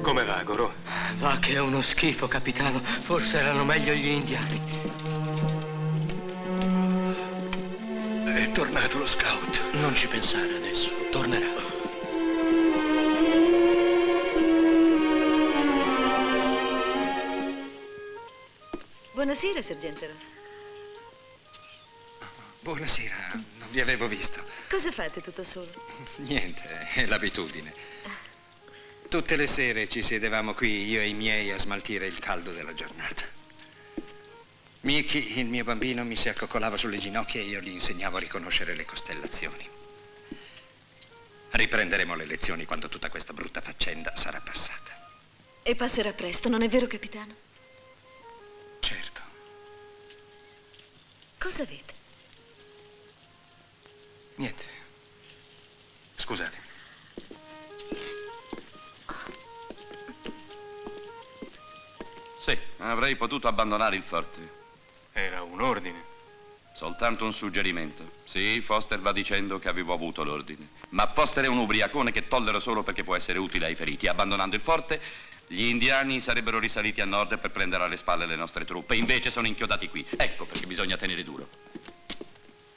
Come va, Gorò? Va che è uno schifo, capitano. Forse erano meglio gli indiani. È tornato lo scout. Non ci pensare adesso. Tornerà. Buonasera, sergente Ross. Buonasera, non vi avevo visto. Cosa fate tutto solo? Niente, è l'abitudine. Tutte le sere ci sedevamo qui, io e i miei, a smaltire il caldo della giornata. Mickey, il mio bambino, mi si accoccolava sulle ginocchia e io gli insegnavo a riconoscere le costellazioni. Riprenderemo le lezioni quando tutta questa brutta faccenda sarà passata. E passerà presto, non è vero, capitano? Certo. Cosa avete? Niente. Scusate. Avrei potuto abbandonare il forte. Era un ordine. Soltanto un suggerimento. Sì, Foster va dicendo che avevo avuto l'ordine. Ma Foster è un ubriacone che tollero solo perché può essere utile ai feriti. Abbandonando il forte, gli indiani sarebbero risaliti a nord per prendere alle spalle le nostre truppe. Invece sono inchiodati qui. Ecco perché bisogna tenere duro.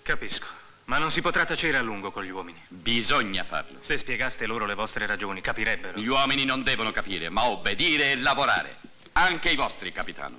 Capisco. Ma non si potrà tacere a lungo con gli uomini. Bisogna farlo. Se spiegaste loro le vostre ragioni, capirebbero. Gli uomini non devono capire, ma obbedire e lavorare. Anche i vostri, capitano.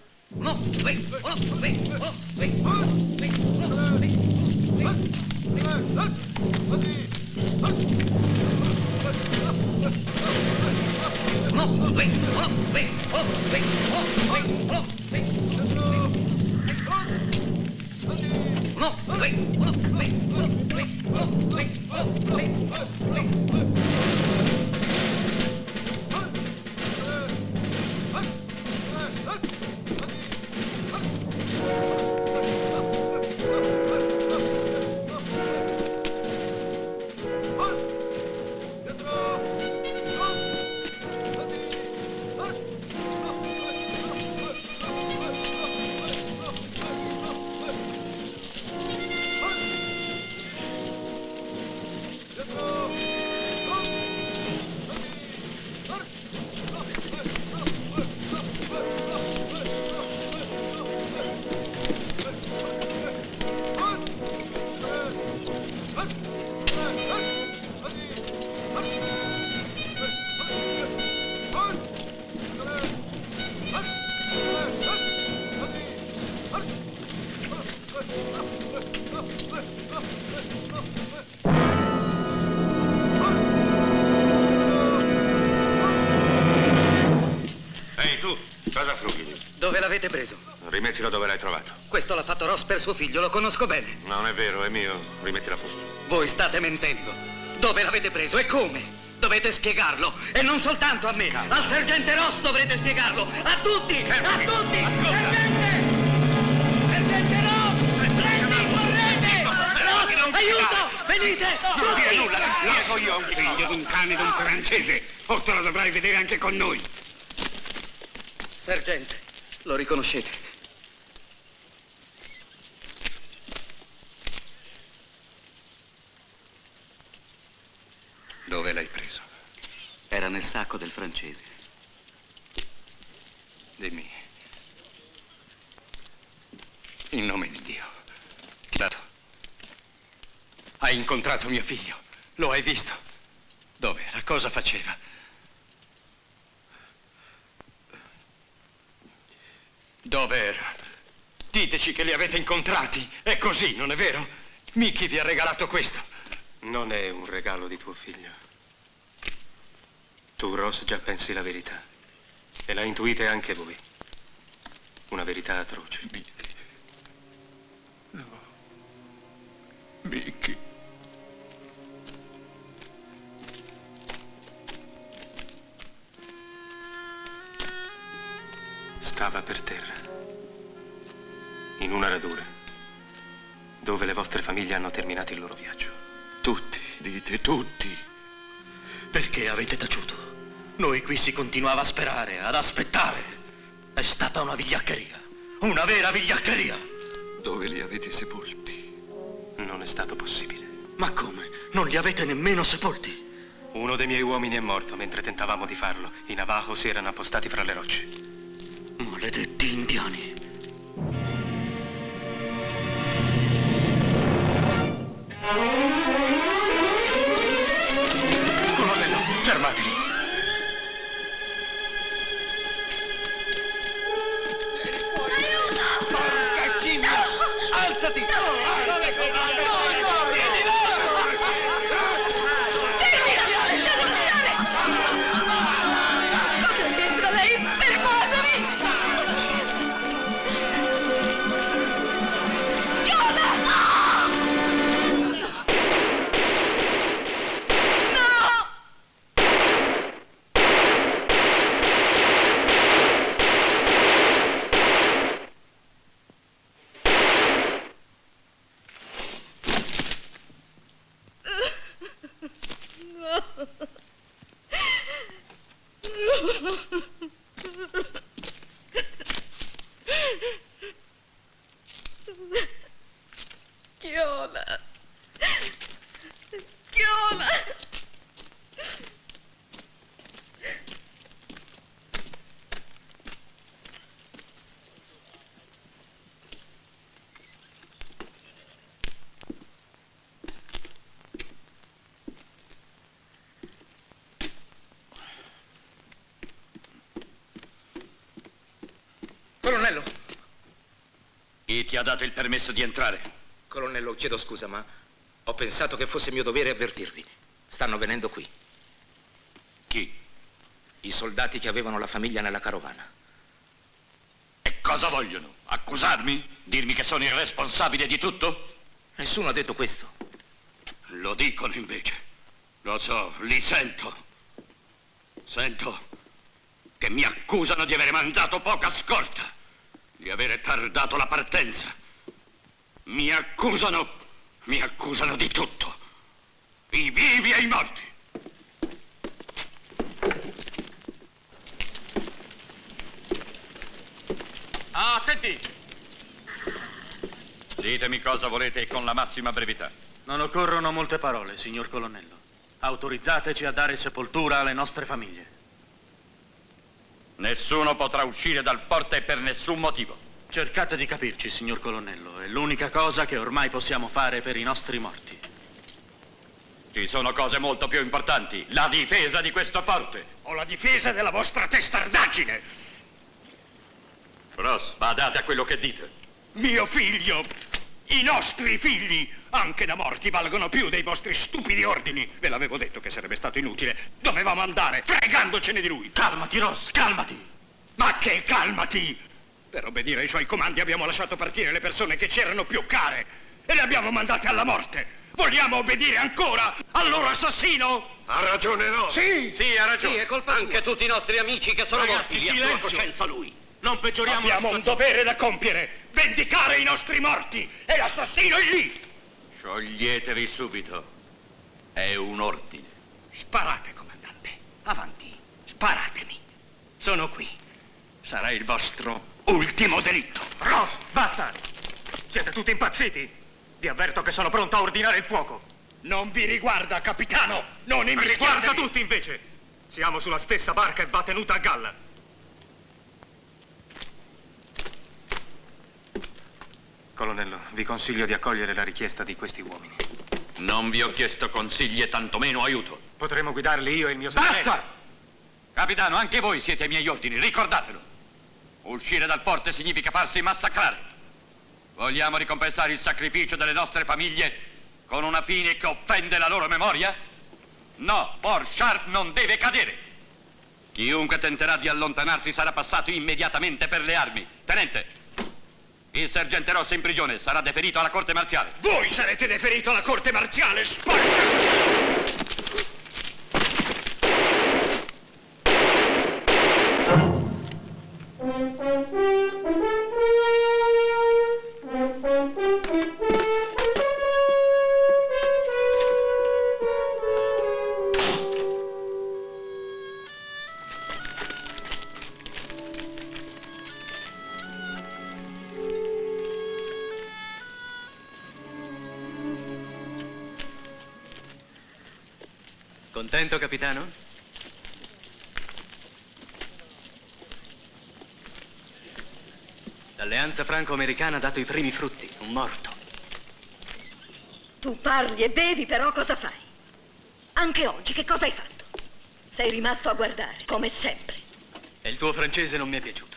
Ehi, tu, cosa frughi? Dove l'avete preso? Rimettilo dove l'hai trovato. Questo l'ha fatto Ross per suo figlio, lo conosco bene. Non è vero, è mio. Rimettilo a posto. Voi state mentendo. Dove l'avete preso e come? Dovete spiegarlo. E non soltanto a me. Al sergente Ross dovrete spiegarlo. A tutti! A tutti! Sergente! Sergente Ross! Prendi, correte! Ross, aiuto! Venite! Non dire Tutti! nulla, lo so io, un figlio d'un cane d'un francese. O te lo dovrai vedere anche con noi. Sergente, lo riconoscete? Dove l'hai preso? Era nel sacco del francese. Dimmi. In nome di Dio. Chi l'ha dato? Hai incontrato mio figlio? Lo hai visto? Dov'era? Cosa faceva? Dov'era? Diteci che li avete incontrati. È così, non è vero? Mickey vi ha regalato questo. Non è un regalo di tuo figlio. Tu, Ross, già pensi la verità. E la intuite anche voi. Una verità atroce. Mickey. No. Mickey. Stava per terra. In una radura. Dove le vostre famiglie hanno terminato il loro viaggio. Tutti, dite tutti. Perché avete taciuto? Noi qui si continuava a sperare, ad aspettare. È stata una vigliaccheria. Una vera vigliaccheria. Dove li avete sepolti? Non è stato possibile. Ma come? Non li avete nemmeno sepolti? Uno dei miei uomini è morto mentre tentavamo di farlo. I Navajo si erano appostati fra le rocce. Maledetti indiani. Colonnello, fermatevi. Porca scimmia! Alzati! Cosa c'entra lei? Fermatevi! Viola! No! Chiola. Chiola. Colonnello! Chi ti ha dato il permesso di entrare? Colonnello, chiedo scusa, ma ho pensato che fosse mio dovere avvertirvi. Stanno venendo qui. Chi? I soldati che avevano la famiglia nella carovana. E cosa vogliono? Accusarmi? Dirmi che sono il responsabile di tutto? Nessuno ha detto questo. Lo dicono invece. Lo so, li sento. Sento che mi accusano di avere mandato poca scorta, di avere tardato la partenza. Mi accusano di tutto. I vivi e i morti. Ah, attenti! Ditemi cosa volete e con la massima brevità. Non occorrono molte parole, signor colonnello. Autorizzateci a dare sepoltura alle nostre famiglie. Nessuno potrà uscire dal forte per nessun motivo. Cercate di capirci, signor colonnello. È l'unica cosa che ormai possiamo fare per i nostri morti. Ci sono cose molto più importanti. La difesa di questo forte. O la difesa della vostra testardaggine. Ross, badate a quello che dite. Mio figlio, i nostri figli, anche da morti, valgono più dei vostri stupidi ordini. Ve l'avevo detto che sarebbe stato inutile. Dovevamo andare, fregandocene di lui. Calmati, Ross, calmati! Ma che calmati! Per obbedire ai suoi comandi abbiamo lasciato partire le persone che ci erano più care e le abbiamo mandate alla morte. Vogliamo obbedire ancora al loro assassino? Ha ragione, no? Sì! Sì, ha ragione. Sì, è colpa sua. Anche tutti i nostri amici che sono morti. Ragazzi, Li ha sua silenzio! coscienza lui. Non peggioriamo la Abbiamo un situazione. dovere da compiere, vendicare i nostri morti e l'assassino è lì! Scioglietevi subito. È un ordine. Sparate, comandante. Avanti, sparatemi. Sono qui. Sarà il vostro ultimo delitto. Ross, basta! Siete tutti impazziti! Vi avverto che sono pronto a ordinare il fuoco. Non vi riguarda, capitano! Non Riguarda immischiatevi! tutti, invece! Siamo sulla stessa barca e va tenuta a galla. Colonnello, vi consiglio di accogliere la richiesta di questi uomini. Non vi ho chiesto consigli e tantomeno aiuto. Potremo guidarli io e il mio Basta! sergente. Capitano, anche voi siete ai miei ordini, ricordatelo. Uscire dal forte significa farsi massacrare. Vogliamo ricompensare il sacrificio delle nostre famiglie con una fine che offende la loro memoria? No, Port Sharp non deve cadere. Chiunque tenterà di allontanarsi sarà passato immediatamente per le armi. Tenente, il sergente Ross è in prigione, sarà deferito alla corte marziale. Voi sarete deferito alla corte marziale, Sparta! Contento, capitano? L'alleanza franco-americana ha dato i primi frutti, un morto. Tu parli e bevi, però cosa fai? Anche oggi che cosa hai fatto? Sei rimasto a guardare, come sempre. E il tuo francese non mi è piaciuto.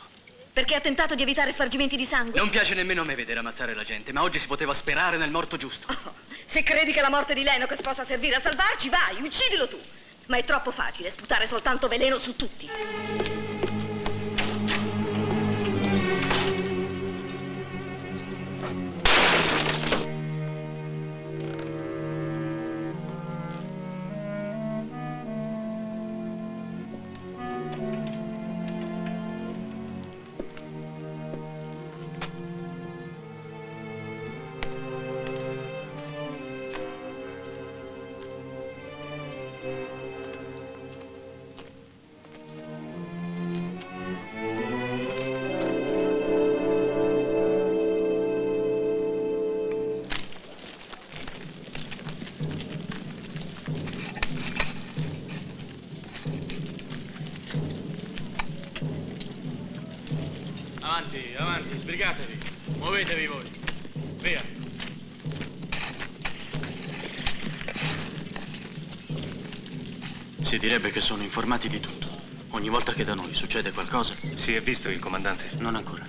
Perché ha tentato di evitare spargimenti di sangue? Non piace nemmeno a me vedere ammazzare la gente, ma oggi si poteva sperare nel morto giusto. Oh, se credi che la morte di Lennox possa servire a salvarci, vai, uccidilo tu. Ma è troppo facile sputare soltanto veleno su tutti. Sbragatevi. Muovetevi voi. Via. Si direbbe che sono informati di tutto. Ogni volta che da noi succede qualcosa... Si è visto il comandante? Non ancora.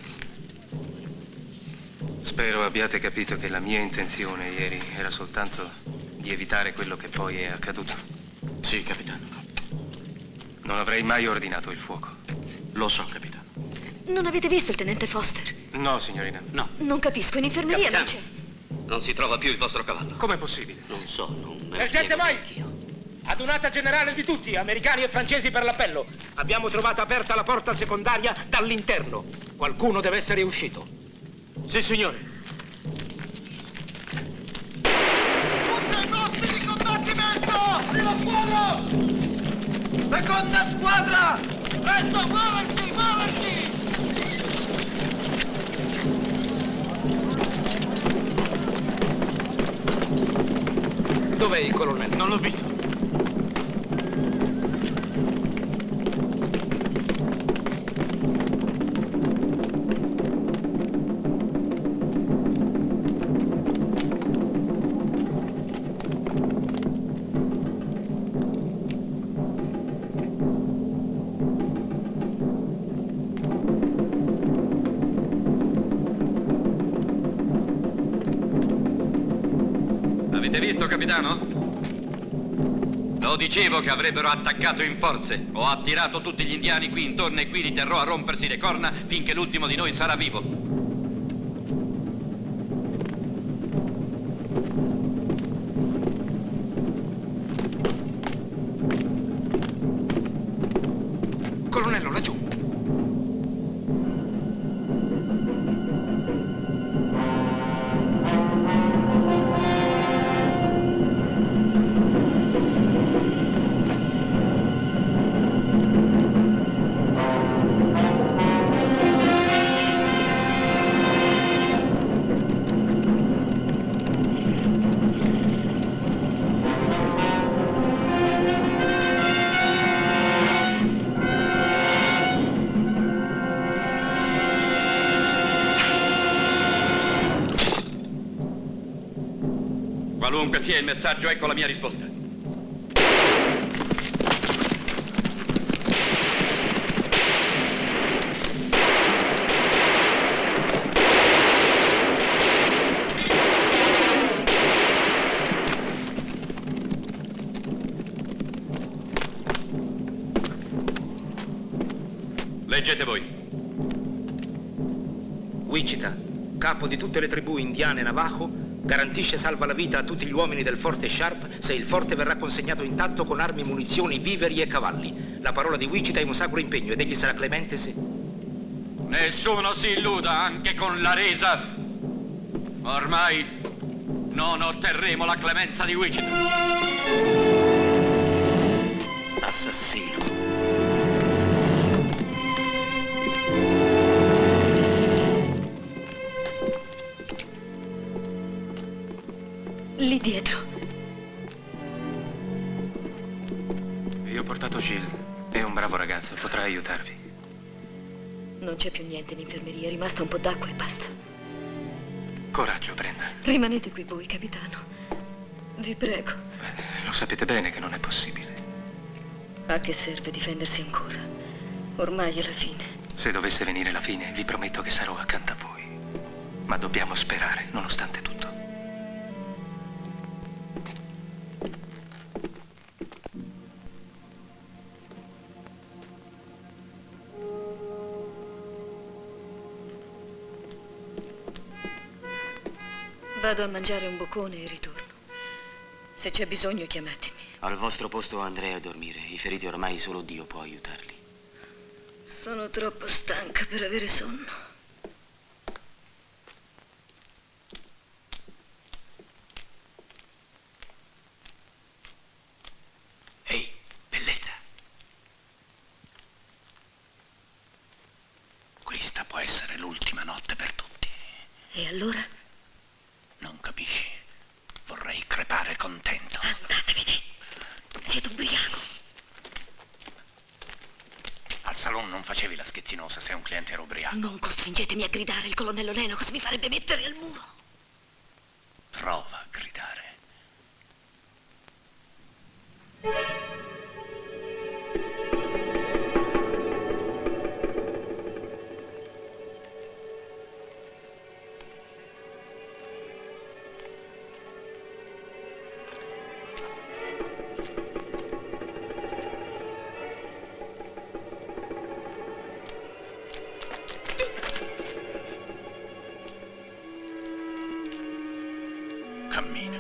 Spero abbiate capito che la mia intenzione ieri era soltanto di evitare quello che poi è accaduto. Sì, capitano. Non avrei mai ordinato il fuoco. Lo so, capitano. Non avete visto il tenente Foster? No, signorina. No. Non capisco, in infermeria non c'è. Non si trova più il vostro cavallo. Com'è possibile? Non so, non me lo Sergente spiego Miles! neanch'io. Adunata generale di tutti, americani e francesi per l'appello. Abbiamo trovato aperta la porta secondaria dall'interno. Qualcuno deve essere uscito. Sì, signore. Tutti ai posti di combattimento! Primo fuoco! Seconda squadra! Presto, muoversi, muoversi! Dov'è il colonnello? Non l'ho visto. Avete visto, capitano? Lo dicevo che avrebbero attaccato in forze. Ho attirato tutti gli indiani qui intorno e qui li terrò a rompersi le corna finché l'ultimo di noi sarà vivo. Colonnello, laggiù. Qualunque sia il messaggio, ecco la mia risposta. Leggete voi. Wichita, capo di tutte le tribù indiane Navajo, garantisce salva la vita a tutti gli uomini del forte Sharp se il forte verrà consegnato intatto con armi, munizioni, viveri e cavalli. La parola di Wichita è un sacro impegno ed egli sarà clemente se... Nessuno si illuda anche con la resa. Ormai non otterremo la clemenza di Wichita. Assassino. Lì dietro. Io ho portato Gilles. È un bravo ragazzo, potrà aiutarvi. Non c'è più niente in infermeria, è rimasta un po' d'acqua e basta. Coraggio, Brenda. Rimanete qui voi, capitano. Vi prego. Lo sapete bene che non è possibile. A che serve difendersi ancora? Ormai è la fine. Se dovesse venire la fine, vi prometto che sarò accanto a voi. Ma dobbiamo sperare, nonostante tutto. Vado a mangiare un boccone e ritorno. Se c'è bisogno, chiamatemi. Al vostro posto andrei a dormire. I feriti ormai solo Dio può aiutarli. Sono troppo stanca per avere sonno. Ehi, bellezza. Questa può essere l'ultima notte per tutti. E allora? Non capisci? Vorrei crepare contento. Andatevene. Siete ubriaco. Al salone non facevi la la schezzinosa se un cliente era ubriaco. Non costringetemi a gridare, il colonnello Lennox mi farebbe mettere al muro. Prova a gridare. Cammina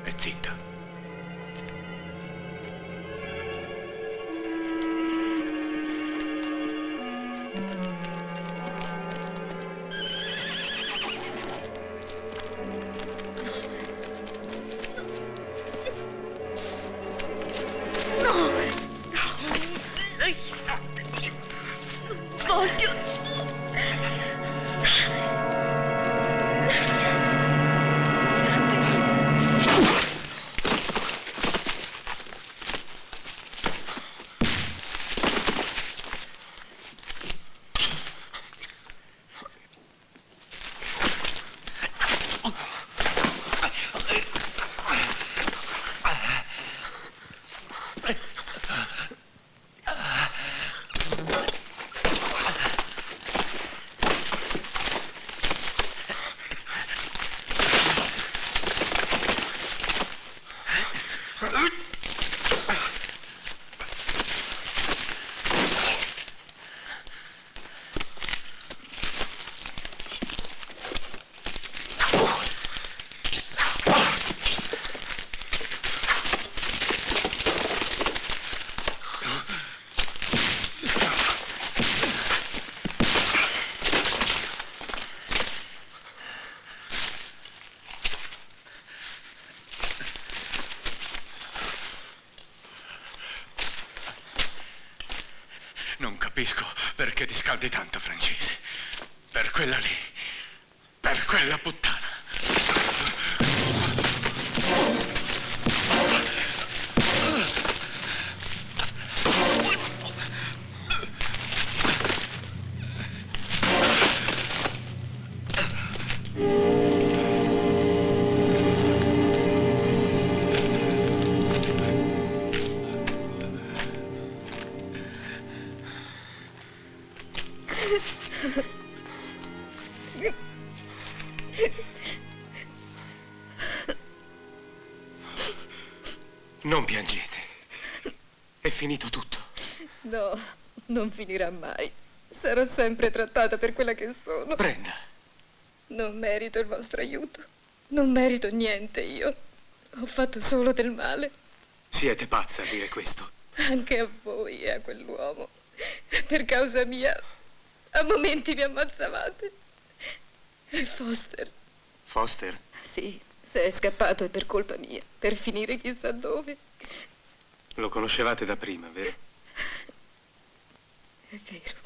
e zitta. No! Voglio... Non capisco perché ti scaldi tanto, Francese. Per quella lì. Per quella puttana. Non piangete. È finito tutto. No, non finirà mai. Sarò sempre trattata per quella che sono. Brenda. Non merito il vostro aiuto. Non merito niente io. Ho fatto solo del male. Siete pazza a dire questo. Anche a voi e a quell'uomo. Per causa mia, a momenti vi ammazzavate. E Foster? Foster? Sì, se è scappato è per colpa mia. Per finire chissà dove. Lo conoscevate da prima, vero? È vero.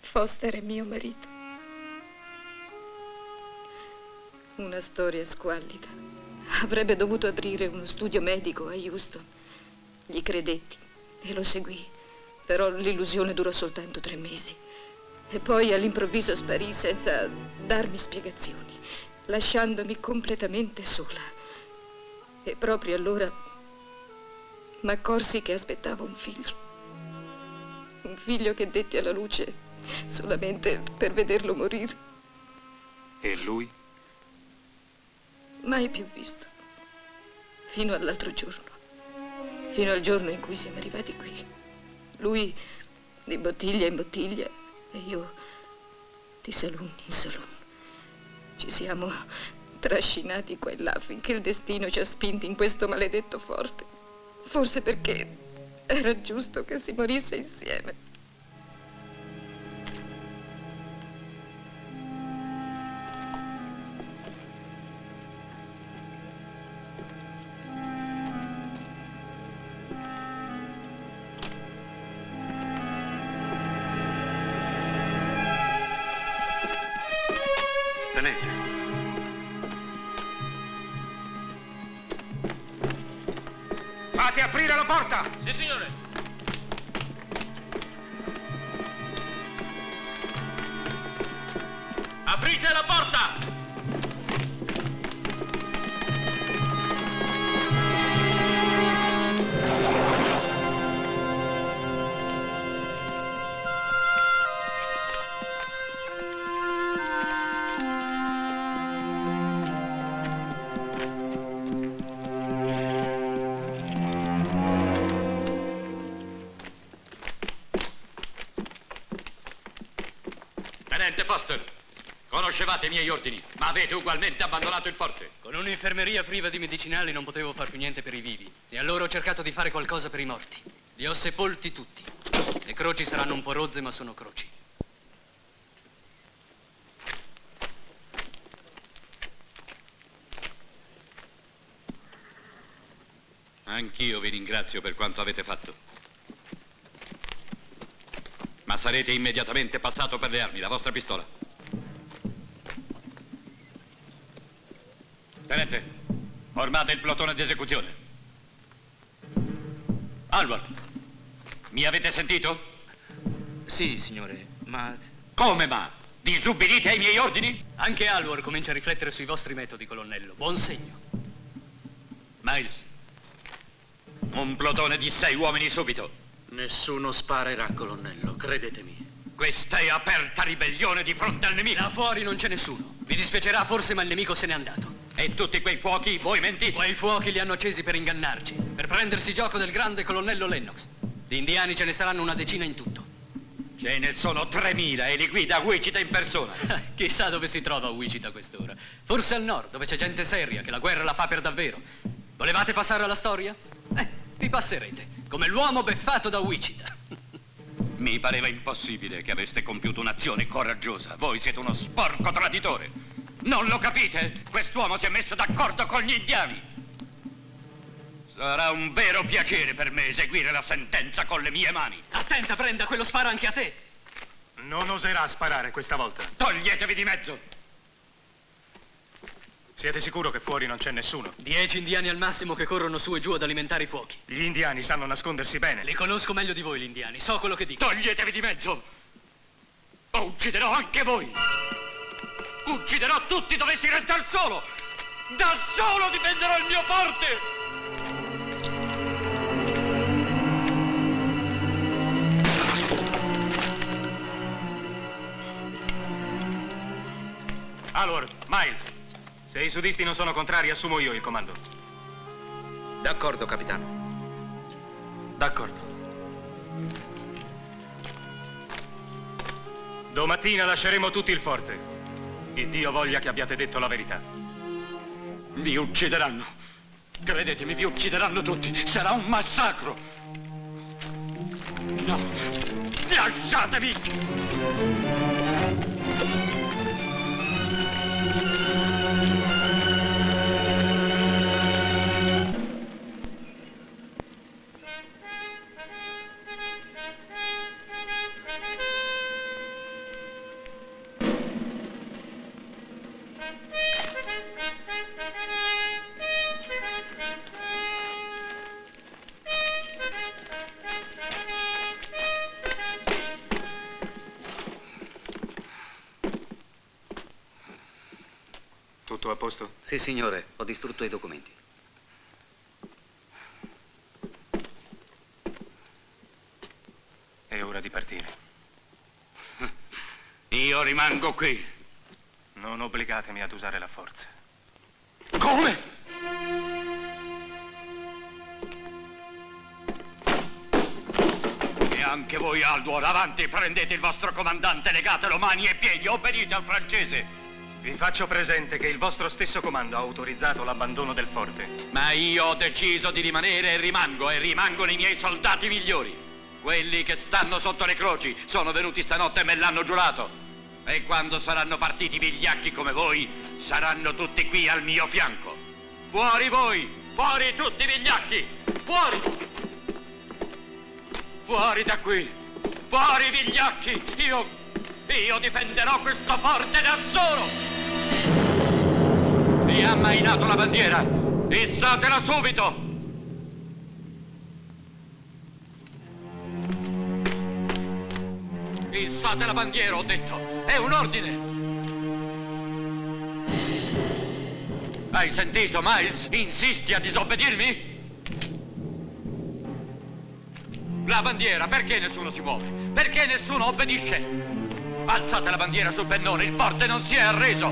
Foster è mio marito. Una storia squallida. Avrebbe dovuto aprire uno studio medico a Houston. Gli credetti e lo seguì. Però l'illusione durò soltanto 3 mesi. E poi all'improvviso sparì senza darmi spiegazioni, lasciandomi completamente sola. E proprio allora m'accorsi che aspettavo un figlio. Un figlio che detti alla luce solamente per vederlo morire. E lui? Mai più visto. Fino all'altro giorno. Fino al giorno in cui siamo arrivati qui. Lui di bottiglia in bottiglia e io di saloon in saloon. Ci siamo trascinati qua e là finché il destino ci ha spinti in questo maledetto forte. Forse perché era giusto che si morisse insieme. Tenente. Fate aprire la porta! Sì, signore. Aprite la porta! Tenente Foster, conoscevate i miei ordini, ma avete ugualmente abbandonato il forte. Con un'infermeria priva di medicinali non potevo far più niente per i vivi. E allora ho cercato di fare qualcosa per i morti. Li ho sepolti tutti. Le croci saranno un po' rozze, ma sono croci. Anch'io vi ringrazio per quanto avete fatto. Ma sarete immediatamente passato per le armi, la vostra pistola. Tenente, formate il plotone di esecuzione. Alvar, mi avete sentito? Sì, signore, ma... Come ma? Disubbidite ai miei ordini? Anche Alvar comincia a riflettere sui vostri metodi, colonnello. Buon segno. Miles, un plotone di 6 uomini subito. Nessuno sparerà, colonnello, credetemi. Questa è aperta ribellione di fronte al nemico. Là fuori non c'è nessuno. Vi dispiacerà forse, ma il nemico se n'è andato. E tutti quei fuochi, voi mentite? Quei fuochi li hanno accesi per ingannarci, per prendersi gioco del grande colonnello Lennox. Di indiani ce ne saranno una decina in tutto. Ce ne sono 3000 e li guida Wichita in persona. Chissà dove si trova Wichita a quest'ora. Forse al nord, dove c'è gente seria, che la guerra la fa per davvero. Volevate passare alla storia? Vi passerete, come l'uomo beffato da Wichita. Mi pareva impossibile che aveste compiuto un'azione coraggiosa. Voi siete uno sporco traditore. Non lo capite? Quest'uomo si è messo d'accordo con gli indiani. Sarà un vero piacere per me eseguire la sentenza con le mie mani. Attenta, Brenda, quello spara anche a te. Non oserà sparare questa volta. Toglietevi di mezzo. Siete sicuro che fuori non c'è nessuno? 10 indiani al massimo che corrono su e giù ad alimentare i fuochi. Gli indiani sanno nascondersi bene. Li conosco meglio di voi, gli indiani. So quello che dico. Toglietevi di mezzo. O ucciderò anche voi. Ucciderò tutti dovessi restare solo. Da solo difenderò il mio forte. Allora, Miles, se i sudisti non sono contrari, assumo io il comando. D'accordo, capitano. D'accordo. Domattina lasceremo tutti il forte. E Dio voglia che abbiate detto la verità. Vi uccideranno. Credetemi, vi uccideranno tutti. Sarà un massacro. No, lasciatemi! Tutto a posto? Sì, signore, ho distrutto i documenti. È ora di partire. Io rimango qui. Non obbligatemi ad usare la forza. Come? E anche voi, Aldor, avanti, prendete il vostro comandante, legatelo mani e piedi, obbedite al francese. Vi faccio presente che il vostro stesso comando ha autorizzato l'abbandono del forte. Ma io ho deciso di rimanere e rimangono i miei soldati migliori. Quelli che stanno sotto le croci sono venuti stanotte e me l'hanno giurato. E quando saranno partiti vigliacchi come voi, saranno tutti qui al mio fianco. Fuori voi! Fuori tutti vigliacchi! Fuori! Fuori da qui! Fuori vigliacchi! Io difenderò questo forte da solo! Vi ha ammainato la bandiera! Issatela subito! Issate la bandiera, ho detto! È un ordine! Hai sentito, Miles? Insisti a disobbedirmi? La bandiera, perché nessuno si muove? Perché nessuno obbedisce? Alzate la bandiera sul pennone, il forte non si è arreso!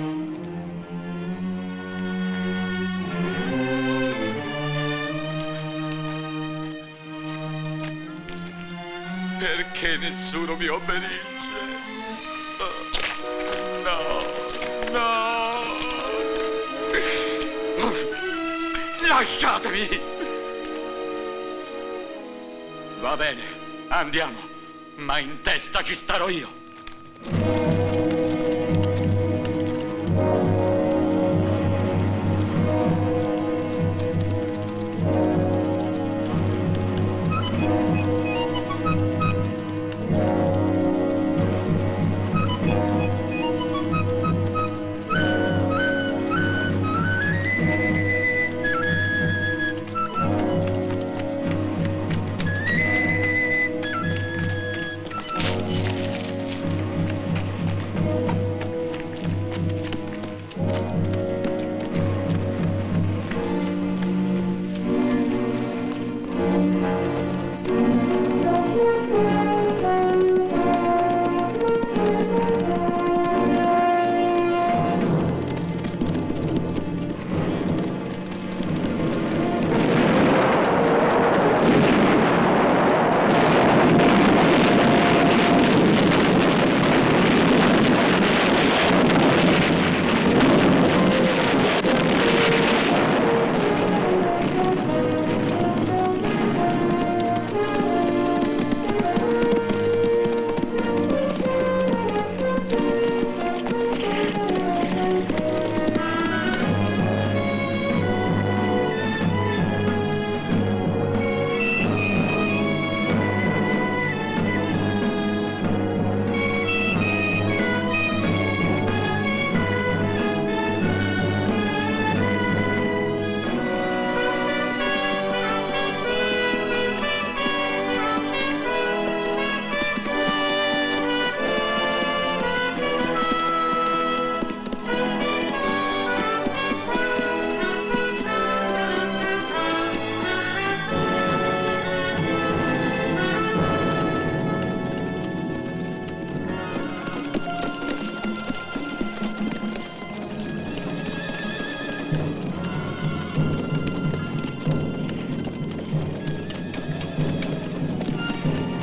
Perché nessuno mi obbedisce? No, no! Lasciatemi! Va bene, andiamo, ma in testa ci starò io.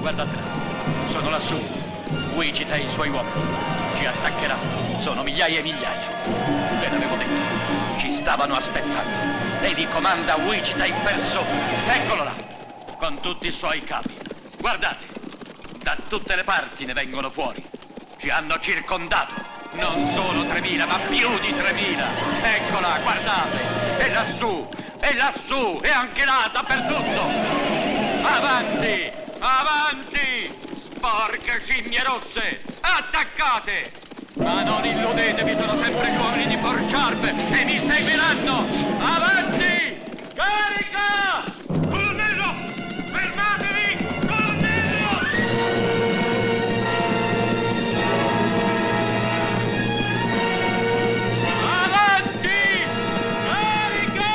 Guardatela, sono lassù. Wichita e i suoi uomini. Ci attaccheranno. Sono migliaia e migliaia. Ve l'avevo detto. Ci stavano aspettando. Lady comanda Wichita in persona. Eccolo là, con tutti i suoi capi. Guardate, da tutte le parti ne vengono fuori. Ci hanno circondato. Non solo 3.000, ma più di 3.000. Eccola, guardate. È lassù, e anche là, dappertutto. Avanti! Avanti! Sporche scimmie rosse! Attaccate! Ma non illudetevi, sono sempre gli uomini di Fort Sharp e mi seguiranno! Avanti! Carica! Colonnello! Fermatevi! Colonnello! Avanti! Carica!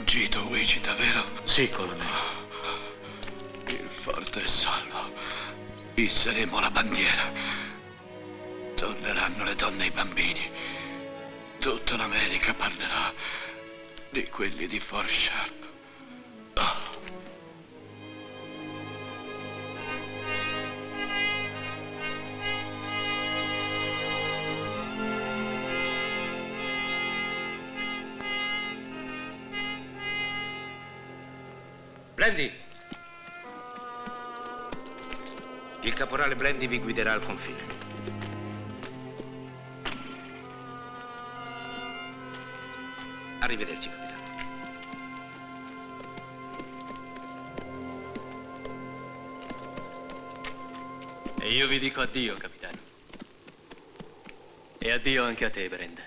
fuggito, Wichita, vero? Sì, colonnello. Il forte è salvo. Isseremo la bandiera. Torneranno le donne e i bambini. Tutta l'America parlerà di quelli di Fort Sharp. Oh. Blandy! Il caporale Blandy vi guiderà al confine. Arrivederci, capitano. E io vi dico addio, capitano. E addio anche a te, Brenda.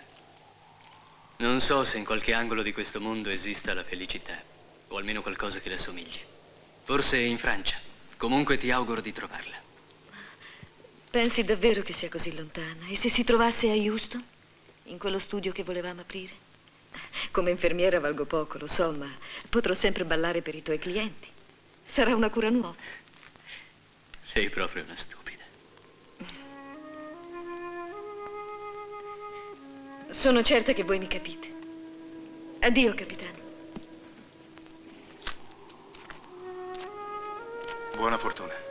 Non so se in qualche angolo di questo mondo esista la felicità, o almeno qualcosa che le assomigli. Forse in Francia. Comunque ti auguro di trovarla. Pensi davvero che sia così lontana? E se si trovasse a Houston? In quello studio che volevamo aprire? Come infermiera valgo poco, lo so, ma potrò sempre ballare per i tuoi clienti. Sarà una cura nuova. Sei proprio una stupida. Sono certa che voi mi capite. Addio, capitano. Buona fortuna.